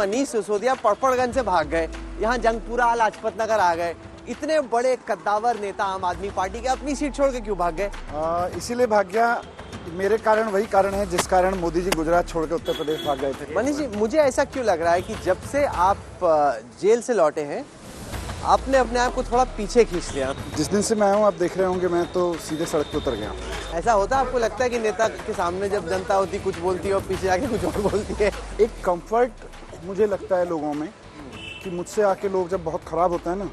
मनीष सिसोदिया पड़पड़गंज से भाग गए, यहाँ जंगपुरा लाजपत नगर आ गए। इतने बड़े कद्दावर नेता आम आदमी पार्टी के अपनी सीट छोड़ के क्यों भाग गए? इसीलिए भाग गया। मेरे कारण वही कारण है जिस कारण मोदी जी गुजरात छोड़ के उत्तर प्रदेश भाग गए थे। मनीष जी, मुझे ऐसा क्यों लग रहा है कि जब से आप जेल से लौटे हैं आपने अपने आप को थोड़ा पीछे खींच लिया? जिस दिन से मैं आया हूँ आप देख रहे होंगे मैं तो सीधे सड़क पे उतर गया। ऐसा होता है? आपको लगता है कि नेता के सामने जब जनता होती कुछ बोलती है और पीछे आके कुछ और बोलती है? एक कंफर्ट मुझे लगता है लोगों में कि मुझसे आके लोग जब बहुत खराब होता है ना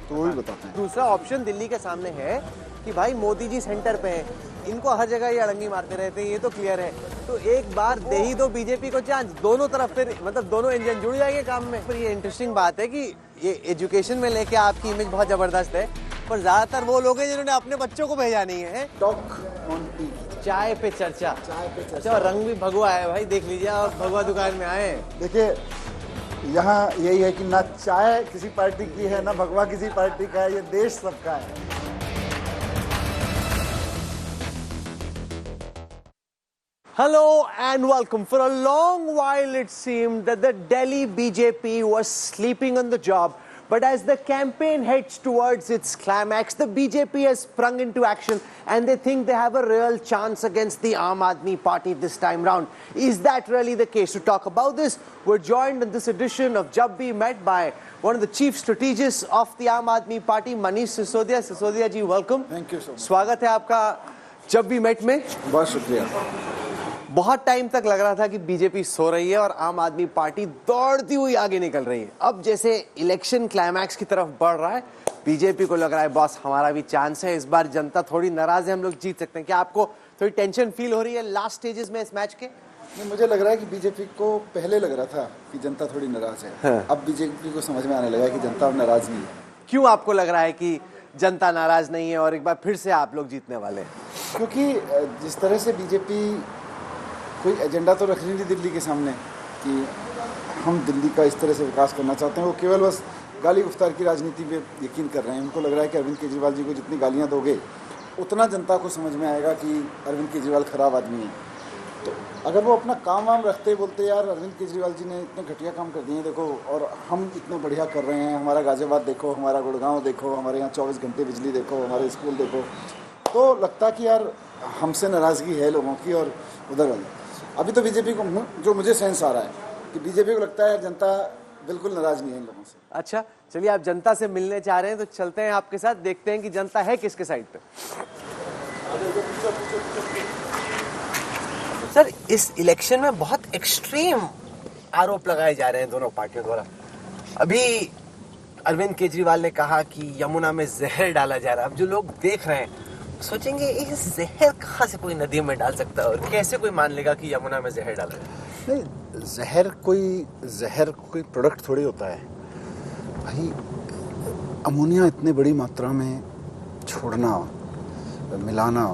तो वही बताते हैं। दूसरा ऑप्शन दिल्ली के सामने है कि भाई मोदी जी सेंटर पे हैं, इनको हर जगह ये अड़ंगी मारते रहते हैं, ये तो क्लियर है। तो एक बार दे ही दो बीजेपी को चांस, दोनों तरफ फिर मतलब दोनों इंजन जुड़ जाएंगे काम में। पर ये इंटरेस्टिंग बात है कि ये एजुकेशन में लेके आपकी इमेज बहुत जबरदस्त है, पर ज्यादातर वो लोग हैं जिन्होंने अपने बच्चों को भेजा नहीं है। टॉक ऑन टी, चाय पे चर्चा। अच्छा, और रंग भी भगवा है भाई, देख लीजिए आप भगवा दुकान में आए हैं। देखिए यहाँ यही है कि ना चाय किसी पार्टी की है ना भगवा किसी पार्टी का है, ये देश सबका है। Hello and welcome. For a long while it seemed that the Delhi BJP was sleeping on the job. But as the campaign heads towards its climax, the BJP has sprung into action and they think they have a real chance against the Aam Aadmi Party this time round. Is that really the case? To talk about this, we're joined in this edition of Jab Bhi Met by one of the chief strategists of the Aam Aadmi Party, Manish Sisodia. Sisodia ji, welcome. Thank you so much. स्वागत है आपका जब भी met में। बहुत शुक्रिया। बहुत time तक लग रहा था कि बीजेपी सो रही है और आम आदमी पार्टी दौड़ती हुई आगे निकल रही है। अब जैसे इलेक्शन क्लाइमैक्स की तरफ बढ़ रहा है, बीजेपी को लग रहा है बॉस हमारा भी चांस है, इस बार जनता थोड़ी नाराज है, हम लोग जीत सकते हैं। क्या आपको थोड़ी टेंशन फील हो रही है लास्ट स्टेजेस में इस मैच के? मुझे लग रहा है कि बीजेपी को पहले लग रहा था कि जनता थोड़ी नाराज है। हाँ। अब बीजेपी को समझ में आने लगा कि जनता अब नाराज नहीं है। क्यों आपको लग रहा है कि जनता नाराज नहीं है और एक बार फिर से आप लोग जीतने वाले हैं? क्योंकि जिस तरह से बीजेपी कोई एजेंडा तो रख रही थी दिल्ली के सामने कि हम दिल्ली का इस तरह से विकास करना चाहते हैं, वो केवल बस गाली गुफ्तार की राजनीति पे यकीन कर रहे हैं। उनको लग रहा है कि अरविंद केजरीवाल जी को जितनी गालियां दोगे उतना जनता को समझ में आएगा कि अरविंद केजरीवाल खराब आदमी है। तो अगर वो अपना काम वाम रखते बोलते यार अरविंद केजरीवाल जी ने इतने घटिया काम कर दिए देखो और हम इतने बढ़िया कर रहे हैं, हमारा गाजियाबाद देखो, हमारा गुड़गांव देखो, हमारे यहाँ 24 घंटे बिजली देखो, हमारे स्कूल देखो, तो लगता कि यार हमसे नाराज़गी है लोगों की। और उधर वाली अभी तो बीजेपी को जो मुझे सेंस आ रहा है कि बीजेपी को लगता है जनता बिल्कुल नाराज नहीं है इन लोगों से। अच्छा चलिए, आप जनता से मिलने चाह रहे हैं तो चलते हैं आपके साथ, देखते हैं कि जनता है किसके साइड पे। सर, इस इलेक्शन में बहुत एक्सट्रीम आरोप लगाए जा रहे हैं दोनों पार्टियों द्वारा। अभी अरविंद केजरीवाल ने कहा कि यमुना में जहर डाला जा रहा है। अब जो लोग देख रहे हैं सोचेंगे ये जहर कहाँ से कोई नदी में डाल सकता है और कैसे कोई मान लेगा कि यमुना में जहर डाला जाए? नहीं, जहर कोई प्रोडक्ट थोड़ी होता है भाई। अमोनिया इतने बड़ी मात्रा में छोड़ना, मिलाना,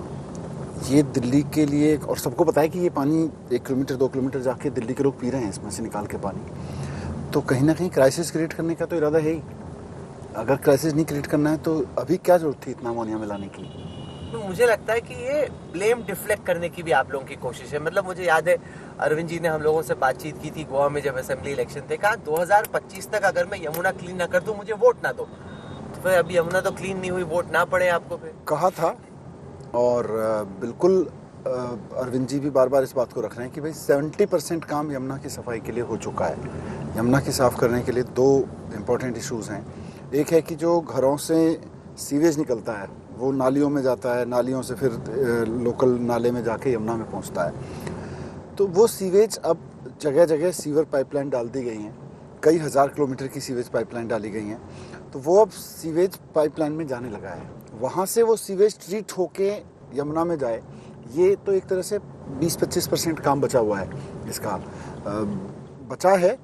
ये दिल्ली के लिए, और सबको पता है कि ये पानी 1 किलोमीटर 2 किलोमीटर जाके दिल्ली के लोग पी रहे हैं इसमें से निकाल के पानी। तो कहीं ना कहीं क्राइसिस क्रिएट करने का तो इरादा है ही। अगर क्राइसिस नहीं क्रिएट करना है तो अभी क्या जरूरत थी इतना अमोनिया मिलाने की? तो मुझे लगता है कि ये ब्लेम डिफ्लेक्ट करने की भी आप लोगों की कोशिश है। मतलब मुझे याद है अरविंद जी ने हम लोगों से बातचीत की थी गोवा में जब असेंबली इलेक्शन थे, कहा 2025 तक अगर मैं यमुना क्लीन ना कर दूं मुझे वोट ना दो। तो फिर अभी यमुना तो क्लीन नहीं हुई, वोट ना पड़े आपको फिर? कहा था, और बिल्कुल अरविंद जी भी बार बार इस बात को रख रहे हैं कि भाई 70% काम यमुना की सफाई के लिए हो चुका है। यमुना की साफ करने के लिए 2 इम्पोर्टेंट इशूज़ हैं। एक है कि जो घरों से सीवेज निकलता है वो नालियों में जाता है, नालियों से फिर लोकल नाले में जाके यमुना में पहुंचता है। तो वो सीवेज अब जगह जगह सीवर पाइपलाइन डाल दी गई हैं, कई हज़ार किलोमीटर की सीवेज पाइपलाइन डाली गई हैं। तो वो अब सीवेज पाइपलाइन में जाने लगा है, वहाँ से वो सीवेज ट्रीट होके यमुना में जाए। ये तो एक तरह से 20-25% काम बचा हुआ है। इसका बचा है,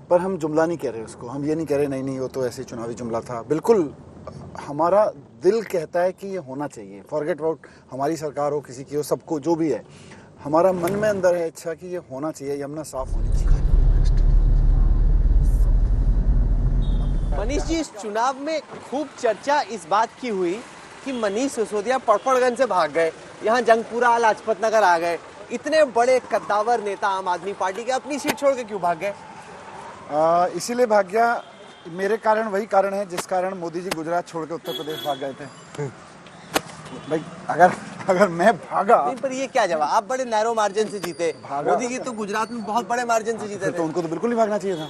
पर हम जुमला नहीं कह रहे उसको, हम ये नहीं कह रहे नहीं वो तो ऐसे चुनावी जुमला था। बिल्कुल हमारा दिल कहता है कि ये होना चाहिए। फॉरगेट अबाउट हमारी सरकार हो, किसी की हो, सबको जो भी है, हमारा मन में अंदर है इच्छा कि ये होना चाहिए, यमुना साफ होनी चाहिए। मनीष जी, इस चुनाव में खूब चर्चा इस बात की हुई कि मनीष सिसोदिया पड़पड़गंज से भाग गए, यहाँ जंगपुरा लाजपत नगर आ गए। इतने बड़े कद्दावर नेता आम आदमी पार्टी के अपनी सीट छोड़ के क्यों भाग गए? इसीलिए भाग गया। मेरे कारण वही कारण है जिस कारण मोदी जी गुजरात छोड़ के उत्तर प्रदेश भाग गए थे। भाई अगर मैं भागा नहीं, पर ये क्या जवाब, आप बड़े नैरो मार्जिन से जीते, मोदी जी तो गुजरात में बहुत बड़े मार्जिन से जीते फिर थे। तो उनको तो बिल्कुल नहीं भागना चाहिए था।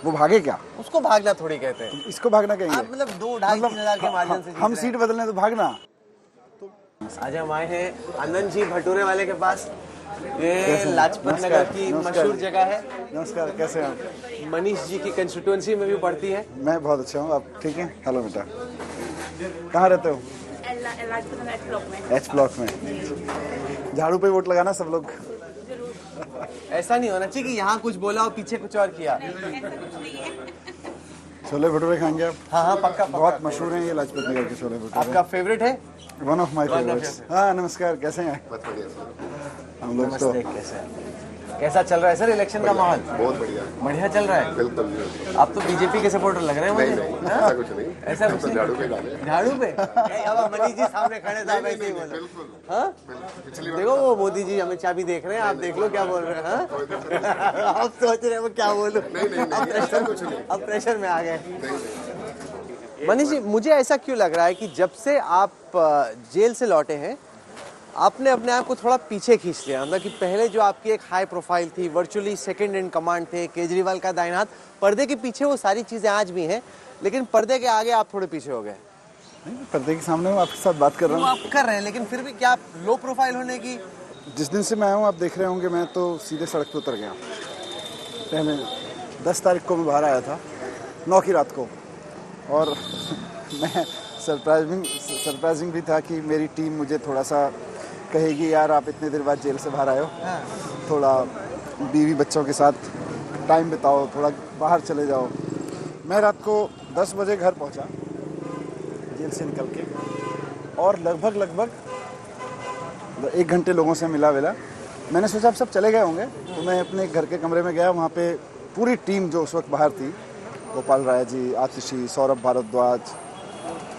वो भागे क्या? उसको भागना थोड़ी कहते हैं। इसको भागना कहेंगे? आप मतलब 2-2.5-3 हजार के मार्जिन से जीत हम रहे सीट बदलने तो भागना। हैं। आज हम आए हैं आनंद जी भटूरे वाले के पास। ये कैसे हैं? लाजपत नमस्कार, नगर की नमस्कार। मशहूर जगह है। नमस्कार, कैसे हैं आप? मनीष जी की कंस्टिट्यूएंसी में भी पड़ती है। मैं बहुत अच्छा हूँ, आप ठीक हैं? हेलो बेटा, कहाँ रहते हो? एच ब्लॉक में। झाड़ू पे वोट लगाना सब लोग। ऐसा नहीं होना चाहिए कि यहाँ कुछ बोला और पीछे कुछ और किया। छोले भटूरे खाएंगे आप? हाँ हाँ, पक्का पक्का। बहुत मशहूर हैं ये लाजपत नगर के छोले भटूरे। आपका फेवरेट है? One of my favourites. हाँ नमस्कार, कैसे हैं? हम लोग तो नमस्ते, कैसे हैं? कैसा चल रहा है सर इलेक्शन का माहौल? बहुत बढ़िया, बढ़िया चल रहा है। बिल्कुल। आप तो बीजेपी के सपोर्टर लग रहे हैं नहीं मुझे। नहीं, हाँ? ऐसा कुछ नहीं। ऐसा कुछ तो नहीं? झाड़ू पे डाले। झाड़ू पे? अब मनीष जी सामने खड़े थे, आप ऐसे ही बोलो। बिल्कुल हाँ? पिछली बार देखो वो मोदी जी हमें चाबी देख रहे हैं, आप देख लो क्या बोल रहे हैं। हाँ? आप सोच रहे हैं वो क्या बोलूं। नहीं, ऐसा कुछ नहीं। अब प्रेशर में आ गए। मनीष जी, मुझे ऐसा क्यों लग रहा है कि जब से आप जेल से लौटे हैं, आपने अपने आप को थोड़ा पीछे खींच लिया। मतलब कि पहले जो आपकी एक हाई प्रोफाइल थी, वर्चुअली सेकंड इन कमांड थे, केजरीवाल का दाहिना हाथ, पर्दे के पीछे वो सारी चीजें आज भी हैं, लेकिन पर्दे के आगे आप थोड़े पीछे हो गए। नहीं, पर्दे के सामने मैं आपके साथ बात कर रहा वो हूँ। आप कर रहे हैं, लेकिन फिर भी क्या आप लो प्रोफाइल होने की? जिस दिन से मैं आया हूँ आप देख रहे होंगे, मैं तो सीधे सड़क पे उतर गया। पहले 10 तारीख को मैं बाहर आया था, 9 की रात को, और मैं सरप्राइजिंग भी था कि मेरी टीम मुझे थोड़ा सा कहेगी यार आप इतने देर बाद जेल से बाहर आए हो, थोड़ा बीवी बच्चों के साथ टाइम बिताओ, थोड़ा बाहर चले जाओ। मैं रात को 10 बजे घर पहुंचा जेल से निकल के, और लगभग 1 घंटे लोगों से मिला वेला। मैंने सोचा अब सब चले गए होंगे, तो मैं अपने घर के कमरे में गया। वहाँ पे पूरी टीम जो उस वक्त बाहर थी, गोपाल राय जी, आतिशी, सौरभ भारद्वाज,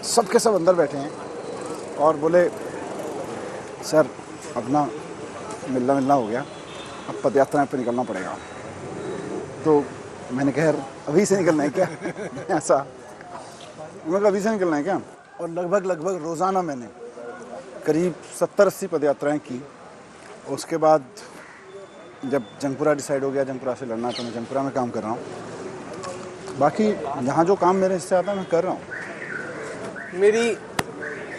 सब के सब अंदर बैठे हैं और बोले सर अपना मिलना हो गया, अब पदयात्रा पे निकलना पड़ेगा। तो मैंने कहा यार अभी से निकलना है क्या? ऐसा मैं अभी से निकलना है क्या? और लगभग रोज़ाना मैंने करीब 70-80 पदयात्राएं की। उसके बाद जब जंगपुरा डिसाइड हो गया, जंगपुरा से लड़ना, तो मैं जंगपुरा में काम कर रहा हूँ। बाकी यहाँ जो काम मेरे हिस्से आता है मैं कर रहा हूँ। मेरी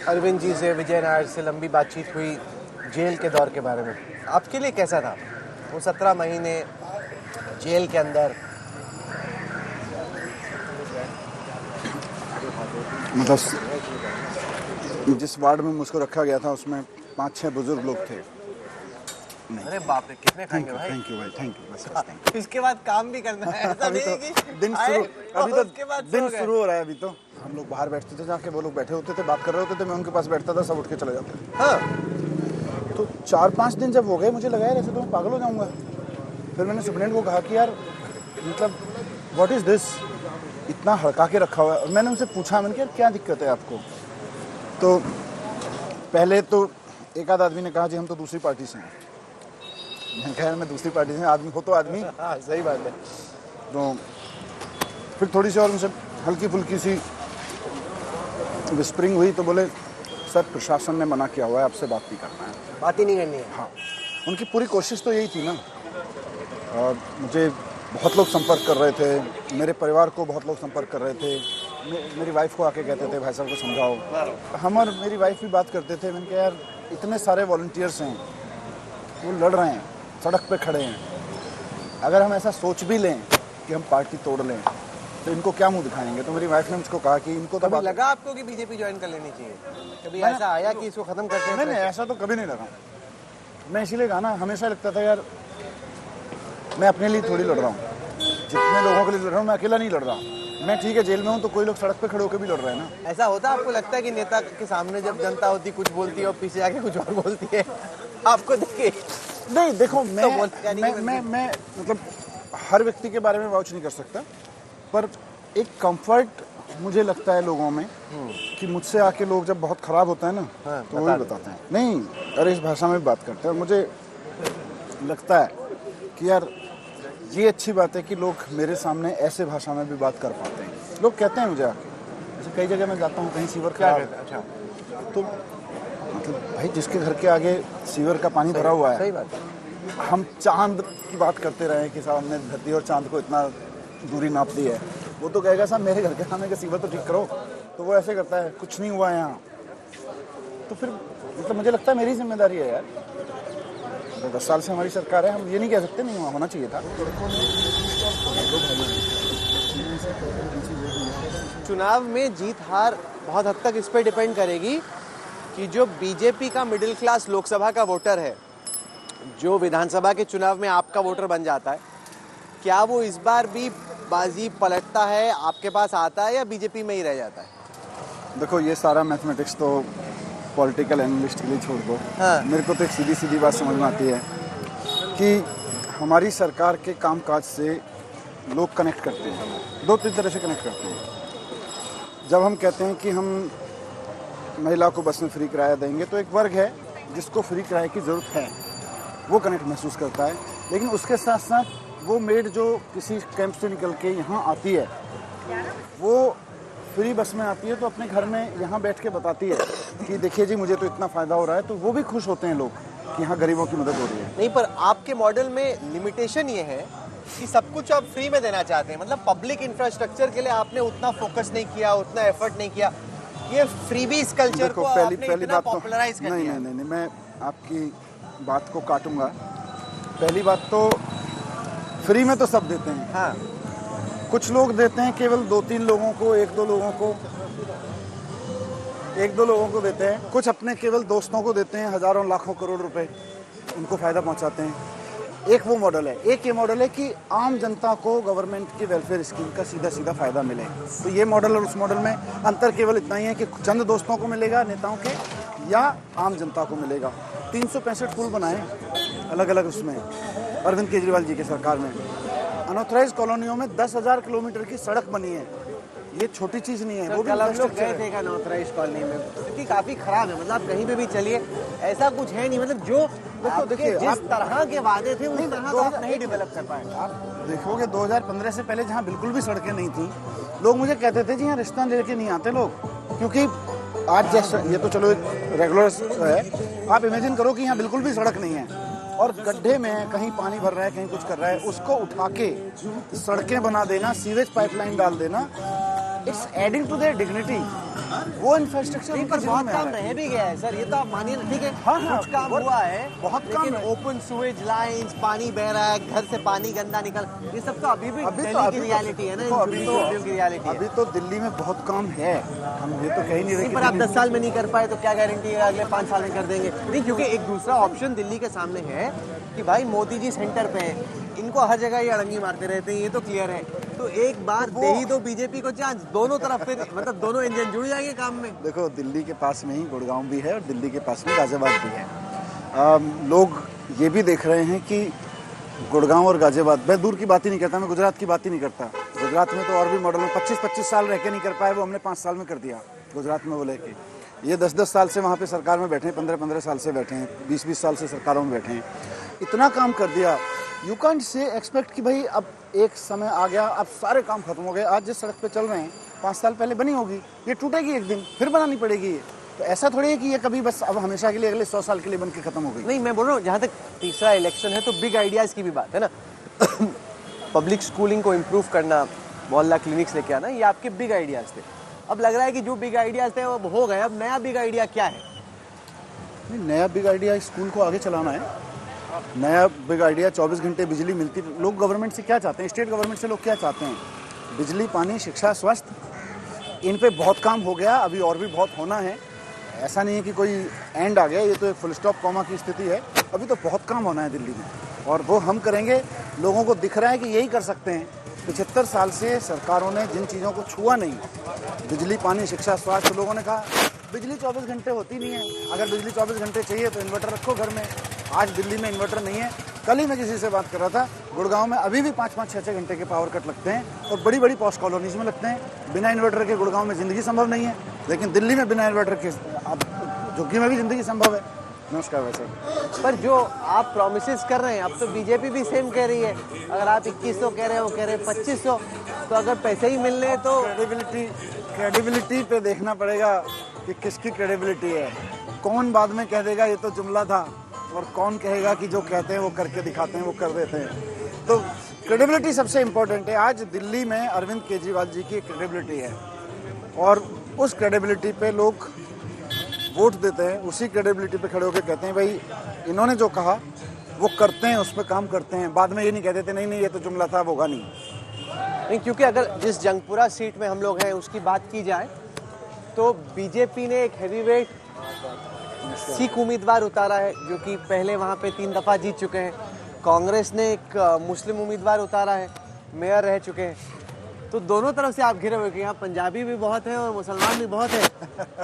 अरविंद जी से, विजय नायर से लंबी बातचीत हुई जेल के दौर के बारे में। आपके लिए कैसा था वो 17 महीने जेल के अंदर? मतलब जिस वार्ड में मुझको रखा गया था उसमें 5-6 बुजुर्ग लोग थे। अरे बाप रे, कितने खाएंगे भाई? थैंक यू भाई, थैंक यू, बस थैंक इसके बाद काम भी करना है, ऐसा अभी नहीं तो है कि दिन आए शुरू और उसके बाद सो गए। शुरू हो रहा है। अभी तो हम लोग बाहर बैठते थे, जाके वो लोग बैठे होते थे, बात कर रहे होते थे, मैं उनके पास बैठता था, सब उठ के चले जाते थे। हाँ, तो 4-5 दिन जब हो गए, मुझे लगा यार ऐसे तो मैं पागल हो जाऊंगा। फिर मैंने सुप्रीटेंडेंट को कहा कि यार मतलब व्हाट इज़ दिस, इतना हड़का के रखा हुआ है। और मैंने उनसे पूछा, मैंने कहा क्या दिक्कत है आपको? तो पहले तो एक आध आदमी ने कहा जी हम तो दूसरी पार्टी से हैं। मैंने कहा मैं दूसरी पार्टी से, आदमी हो तो आदमी। हाँ, सही बात है। तो फिर थोड़ी सी और उनसे हल्की फुल्की सी विस्परिंग हुई, तो बोले सर प्रशासन ने मना किया हुआ है, आपसे बात नहीं करना है। बात ही नहीं करनी है। हाँ, उनकी पूरी कोशिश तो यही थी ना। और मुझे बहुत लोग संपर्क कर रहे थे, मेरे परिवार को बहुत लोग संपर्क कर रहे थे, मेरी वाइफ को आके कहते थे भाई साहब को समझाओ। हम और मेरी वाइफ भी बात करते थे। मैंने कहा यार इतने सारे वॉलंटियर्स हैं, वो लड़ रहे हैं, सड़क पे खड़े हैं, अगर हम ऐसा सोच भी लें कि हम पार्टी तोड़ लें तो इनको क्या मुंह दिखाएंगे? तो मेरी वाइफ ने मुझको कहा कि इनको तो कभी लगा आपको कि बीजेपी ज्वाइन कर लेनी चाहिए? कभी ऐसा आया कि इसको खत्म करते हैं? नहीं, ऐसा तो कभी नहीं लगा। मैं इसीलिए कहा ना, हमेशा लगता था यार मैं अपने लिए थोड़ी लड़ रहा हूँ, जितने लोगों के लिए लड़ रहा हूँ मैं अकेला नहीं लड़ रहा। मैं ठीक है जेल में हूँ तो कोई लोग सड़क पे खड़े होकर भी लड़ रहे हैं ना। ऐसा होता है? आपको लगता है कि नेता के सामने जब जनता होती कुछ बोलती है और पीछे आके कुछ और बोलती है, आपको देखे? नहीं देखो, मैं मतलब हर व्यक्ति के बारे में वाउच नहीं कर सकता, पर एक कंफर्ट मुझे लगता है लोगों में कि मुझसे आके लोग जब बहुत खराब होता है ना, हाँ, तो वही बताते हैं नहीं अरे इस भाषा में भी बात करते हैं। और मुझे लगता है कि यार ये अच्छी बात है कि लोग मेरे सामने ऐसे भाषा में भी बात कर पाते हैं। लोग कहते हैं मुझे आके, जैसे कई जगह मैं जाता हूँ, कहीं सीवर खराब है, अच्छा तो मतलब भाई जिसके घर के आगे सीवर का पानी भरा हुआ है, सही बात है। हम चांद की बात करते रहे कि साहब हमने धरती और चांद को इतना दूरी नाप दी है, वो तो कहेगा साहब मेरे घर के सामने का सीवर तो ठीक करो, तो वो ऐसे करता है कुछ नहीं हुआ है यहाँ। तो फिर मतलब मुझे लगता है मेरी जिम्मेदारी है यार, 10 साल से हमारी सरकार है, हम ये नहीं कह सकते नहीं होना चाहिए था। चुनाव में जीत हार बहुत हद तक इस पे डिपेंड करेगी कि जो बीजेपी का मिडिल क्लास लोकसभा का वोटर है, जो विधानसभा के चुनाव में आपका वोटर बन जाता है, क्या वो इस बार भी बाजी पलटता है, आपके पास आता है, या बीजेपी में ही रह जाता है? देखो ये सारा मैथमेटिक्स तो पॉलिटिकल एनालिस्ट के लिए छोड़ दो। हाँ। मेरे को तो एक सीधी सीधी बात समझ में आती है कि हमारी सरकार के कामकाज से लोग कनेक्ट करते हैं, 2-3 तरह से कनेक्ट करते हैं। जब हम कहते हैं कि हम महिला को बस में फ्री किराया देंगे, तो एक वर्ग है जिसको फ्री किराए की ज़रूरत है, वो कनेक्ट महसूस करता है। लेकिन उसके साथ साथ वो मेड जो किसी कैंप से निकल के यहाँ आती है, वो फ्री बस में आती है तो अपने घर में यहाँ बैठ के बताती है कि देखिए जी मुझे तो इतना फ़ायदा हो रहा है, तो वो भी खुश होते हैं लोग कि यहाँ गरीबों की मदद हो रही है। नहीं, पर आपके मॉडल में लिमिटेशन ये है कि सब कुछ आप फ्री में देना चाहते हैं, मतलब पब्लिक इंफ्रास्ट्रक्चर के लिए आपने उतना फोकस नहीं किया, उतना एफर्ट नहीं किया। ये फ्रीबीज कल्चर को आपने इतना पॉपुलराइज कर दिया। नहीं, मैं आपकी बात को काटूंगा। पहली बात तो फ्री में तो सब देते हैं, हाँ, कुछ लोग देते हैं केवल 2-3 लोगों को, 1-2 लोगों को देते हैं, कुछ अपने केवल दोस्तों को देते हैं, हजारों लाखों करोड़ रुपए उनको फायदा पहुंचाते हैं। एक वो मॉडल है। एक ये मॉडल है कि आम जनता को गवर्नमेंट की वेलफेयर स्कीम का सीधा सीधा फायदा मिले। तो ये मॉडल और उस मॉडल में अंतर केवल इतना ही है कि चंद दोस्तों को मिलेगा नेताओं के, या आम जनता को मिलेगा। 365 पुल बनाए अलग अलग उसमें अरविंद केजरीवाल जी की सरकार में। अनऑथराइज कॉलोनियों में 10,000 किलोमीटर की सड़क बनी है। ये छोटी चीज नहीं है। वो भी कल हम लोग infrastructure गए है। थे अनऑथराइज कॉलोनी में, क्योंकि काफी खराब है, मतलब आप कहीं पे भी चलिए ऐसा कुछ है नहीं, मतलब जो आपके देखिए, जिस आप- तरह के वादे थे उस नहीं, तरह दो का आप हजार- नहीं डेवलप कर पाए। आप देखोगे 2015 से पहले जहाँ बिल्कुल भी सड़कें नहीं थी, लोग मुझे कहते थे जी यहाँ रिश्ता लेके नहीं आते लोग, क्योंकि आज जैसे ये तो चलो रेगुलर है, आप इमेजिन करो कि यहाँ बिल्कुल भी सड़क नहीं है और गड्ढे में है, कहीं पानी भर रहा है, कहीं कुछ कर रहा है, उसको उठा के सड़कें बना देना, सीवेज पाइपलाइन डाल देना, it's adding to their dignity. वो इंफ्रास्ट्रक्चर नहीं, पर बहुत काम रह भी गया है सर, ये तो आप मानिए ना, ठीक है। हाँ, कुछ काम बहुत- हुआ है, बहुत काम लेकिन है। ओपन सुएज लाइंस, पानी बह रहा है, घर से पानी गंदा निकल, ये सब तो अभी भी अभी दिल्ली तो की रियलिटी है ना, देखो, इन अभी तो सिटियों की रियलिटी है। अभी तो दिल्ली में बहुत काम है, हम ये तो कह ही नहीं रहे नहीं, कि पर आप दिल्ली- 10 साल में नहीं कर पाए तो क्या गारंटी है अगले 5 साल में कर देंगे? नहीं, क्योंकि एक दूसरा ऑप्शन दिल्ली के सामने है कि भाई मोदी जी सेंटर पे हैं, इनको हर जगह ये अड़ंगी मारते रहते हैं, ये तो क्लियर है। तो एक बार दे ही दो बीजेपी को चांस, दोनों तरफ फिर मतलब दोनों इंजन जुड़ जाएंगे काम में। देखो दिल्ली के पास में ही गुड़गांव भी है और दिल्ली के पास में गाजियाबाद भी है। लोग ये भी देख रहे हैं कि गुड़गांव और गाजियाबाद, मैं दूर की बात ही नहीं करता, मैं गुजरात की बात ही नहीं करता। गुजरात में तो और भी मॉडल में 25-25 साल रह के नहीं कर पाए, वो हमने 5 साल में कर दिया गुजरात में वो लेके। ये 10-10 साल से वहाँ पे सरकार में बैठे हैं, 15-15 साल से बैठे हैं, 20-20 साल से सरकारों में बैठे हैं, इतना काम कर दिया। यू कैंट से एक्सपेक्ट कि भाई अब एक समय आ गया, अब सारे काम खत्म हो गए। आज जिस सड़क पे चल रहे हैं 5 साल पहले बनी होगी, ये टूटेगी एक दिन, फिर बनानी पड़ेगी ये। तो ऐसा थोड़ी है कि ये कभी बस अब हमेशा के लिए अगले 100 साल के लिए बन के खत्म हो गई। नहीं, मैं बोल रहा हूँ जहाँ तक तीसरा इलेक्शन है तो बिग आइडियाज़ की भी बात है ना। पब्लिक स्कूलिंग को इम्प्रूव करना, मोहल्ला क्लिनिक्स लेके आना, ये आपके बिग आइडियाज़ थे। अब लग रहा है कि जो बिग आइडियाज़ थे वो हो गए, अब नया बिग आइडिया क्या है? नहीं, नया बिग आइडिया स्कूल को आगे चलाना है। नया बिग आइडिया 24 घंटे बिजली मिलती। लोग गवर्नमेंट से क्या चाहते हैं, स्टेट गवर्नमेंट से लोग क्या चाहते हैं? बिजली, पानी, शिक्षा, स्वास्थ्य, इन पे बहुत काम हो गया, अभी और भी बहुत होना है। ऐसा नहीं है कि कोई एंड आ गया, ये तो एक फुल स्टॉप कॉमा की स्थिति है। अभी तो बहुत काम होना है दिल्ली में और वो हम करेंगे। लोगों को दिख रहा है कि यही कर सकते हैं। 75 साल से सरकारों ने जिन चीज़ों को छुआ नहीं, बिजली, पानी, शिक्षा, स्वास्थ्य, लोगों ने कहा बिजली 24 घंटे होती नहीं है, अगर बिजली 24 घंटे चाहिए तो इन्वर्टर रखो घर में। आज दिल्ली में इन्वर्टर नहीं है। कल ही मैं किसी से बात कर रहा था, गुड़गांव में अभी भी 5-5, 6-6 घंटे के पावर कट लगते हैं और बड़ी बड़ी पॉश कॉलोनीज में लगते हैं। बिना इन्वर्टर के गुड़गांव में ज़िंदगी संभव नहीं है, लेकिन दिल्ली में बिना इन्वर्टर के अब झुग्गी में भी ज़िंदगी संभव है। नमस्कार भाई साहब। पर जो आप प्रॉमिसेस कर रहे हैं, अब तो बीजेपी भी सेम कह रही है। अगर आप 2100 कह रहे हैं, वो कह रहे हैं 2500, तो अगर पैसे ही मिलने हैं तो क्रेडिबिलिटी पे देखना पड़ेगा कि किसकी क्रेडिबिलिटी है। कौन बाद में कह देगा ये तो जुमला था, और कौन कहेगा कि जो कहते हैं वो करके दिखाते हैं, वो कर देते हैं। तो क्रेडिबिलिटी सबसे इम्पोर्टेंट है। आज दिल्ली में अरविंद केजरीवाल जी की क्रेडिबिलिटी है, और उस क्रेडिबिलिटी पे लोग वोट देते हैं। उसी क्रेडिबिलिटी पे खड़े होकर कहते हैं भाई इन्होंने जो कहा वो करते हैं, उस पर काम करते हैं। बाद में ये नहीं कहते थे नहीं ये तो जुमला था, वो होगा नहीं। क्योंकि अगर जिस जंगपुरा सीट में हम लोग हैं उसकी बात की जाए तो बीजेपी ने एक हैवीवेट सिख उम्मीदवार उतारा है, जो कि पहले वहाँ पे 3 दफा जीत चुके हैं। कांग्रेस ने एक मुस्लिम उम्मीदवार उतारा है, मेयर रह चुके हैं। तो दोनों तरफ से आप घिरे हुए कि यहाँ पंजाबी भी बहुत है और मुसलमान भी बहुत है,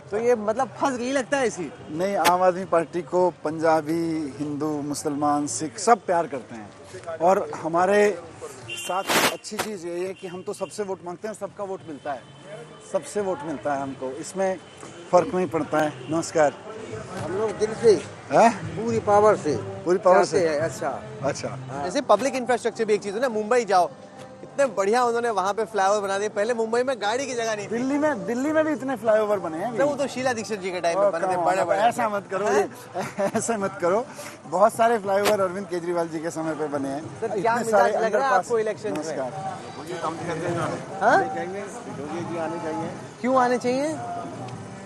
तो ये मतलब फंस नहीं लगता है इसी। नहीं, आम आदमी पार्टी को पंजाबी, हिंदू, मुसलमान, सिख सब प्यार करते हैं, और हमारे साथ अच्छी चीज़ ये है कि हम तो सबसे वोट मांगते हैं, सबका वोट मिलता है, सबसे वोट मिलता है हमको, इसमें फ़र्क नहीं पड़ता है। नमस्कार। हम लोग दिल से है पूरी पावर से से है। अच्छा अच्छा। जैसे पब्लिक इंफ्रास्ट्रक्चर भी एक चीज़ है ना। मुंबई जाओ, इतने बढ़िया उन्होंने वहाँ पे फ्लाईओवर बना दिए। पहले मुंबई में गाड़ी की जगह नहीं थी। दिल्ली में भी इतने फ्लाईओवर बने हैं। वो तो शीला दीक्षित जी के टाइम में बने थे, बड़े बड़े। ऐसा मत करो, ऐसा मत करो। बहुत सारे फ्लाईओवर अरविंद केजरीवाल जी के समय पे बने हैं। सर, क्या मिजाज लग रहा है आपको इलेक्शन में? नमस्कार। हाँ? योगी जी आने चाहिए। क्यों आने चाहिए?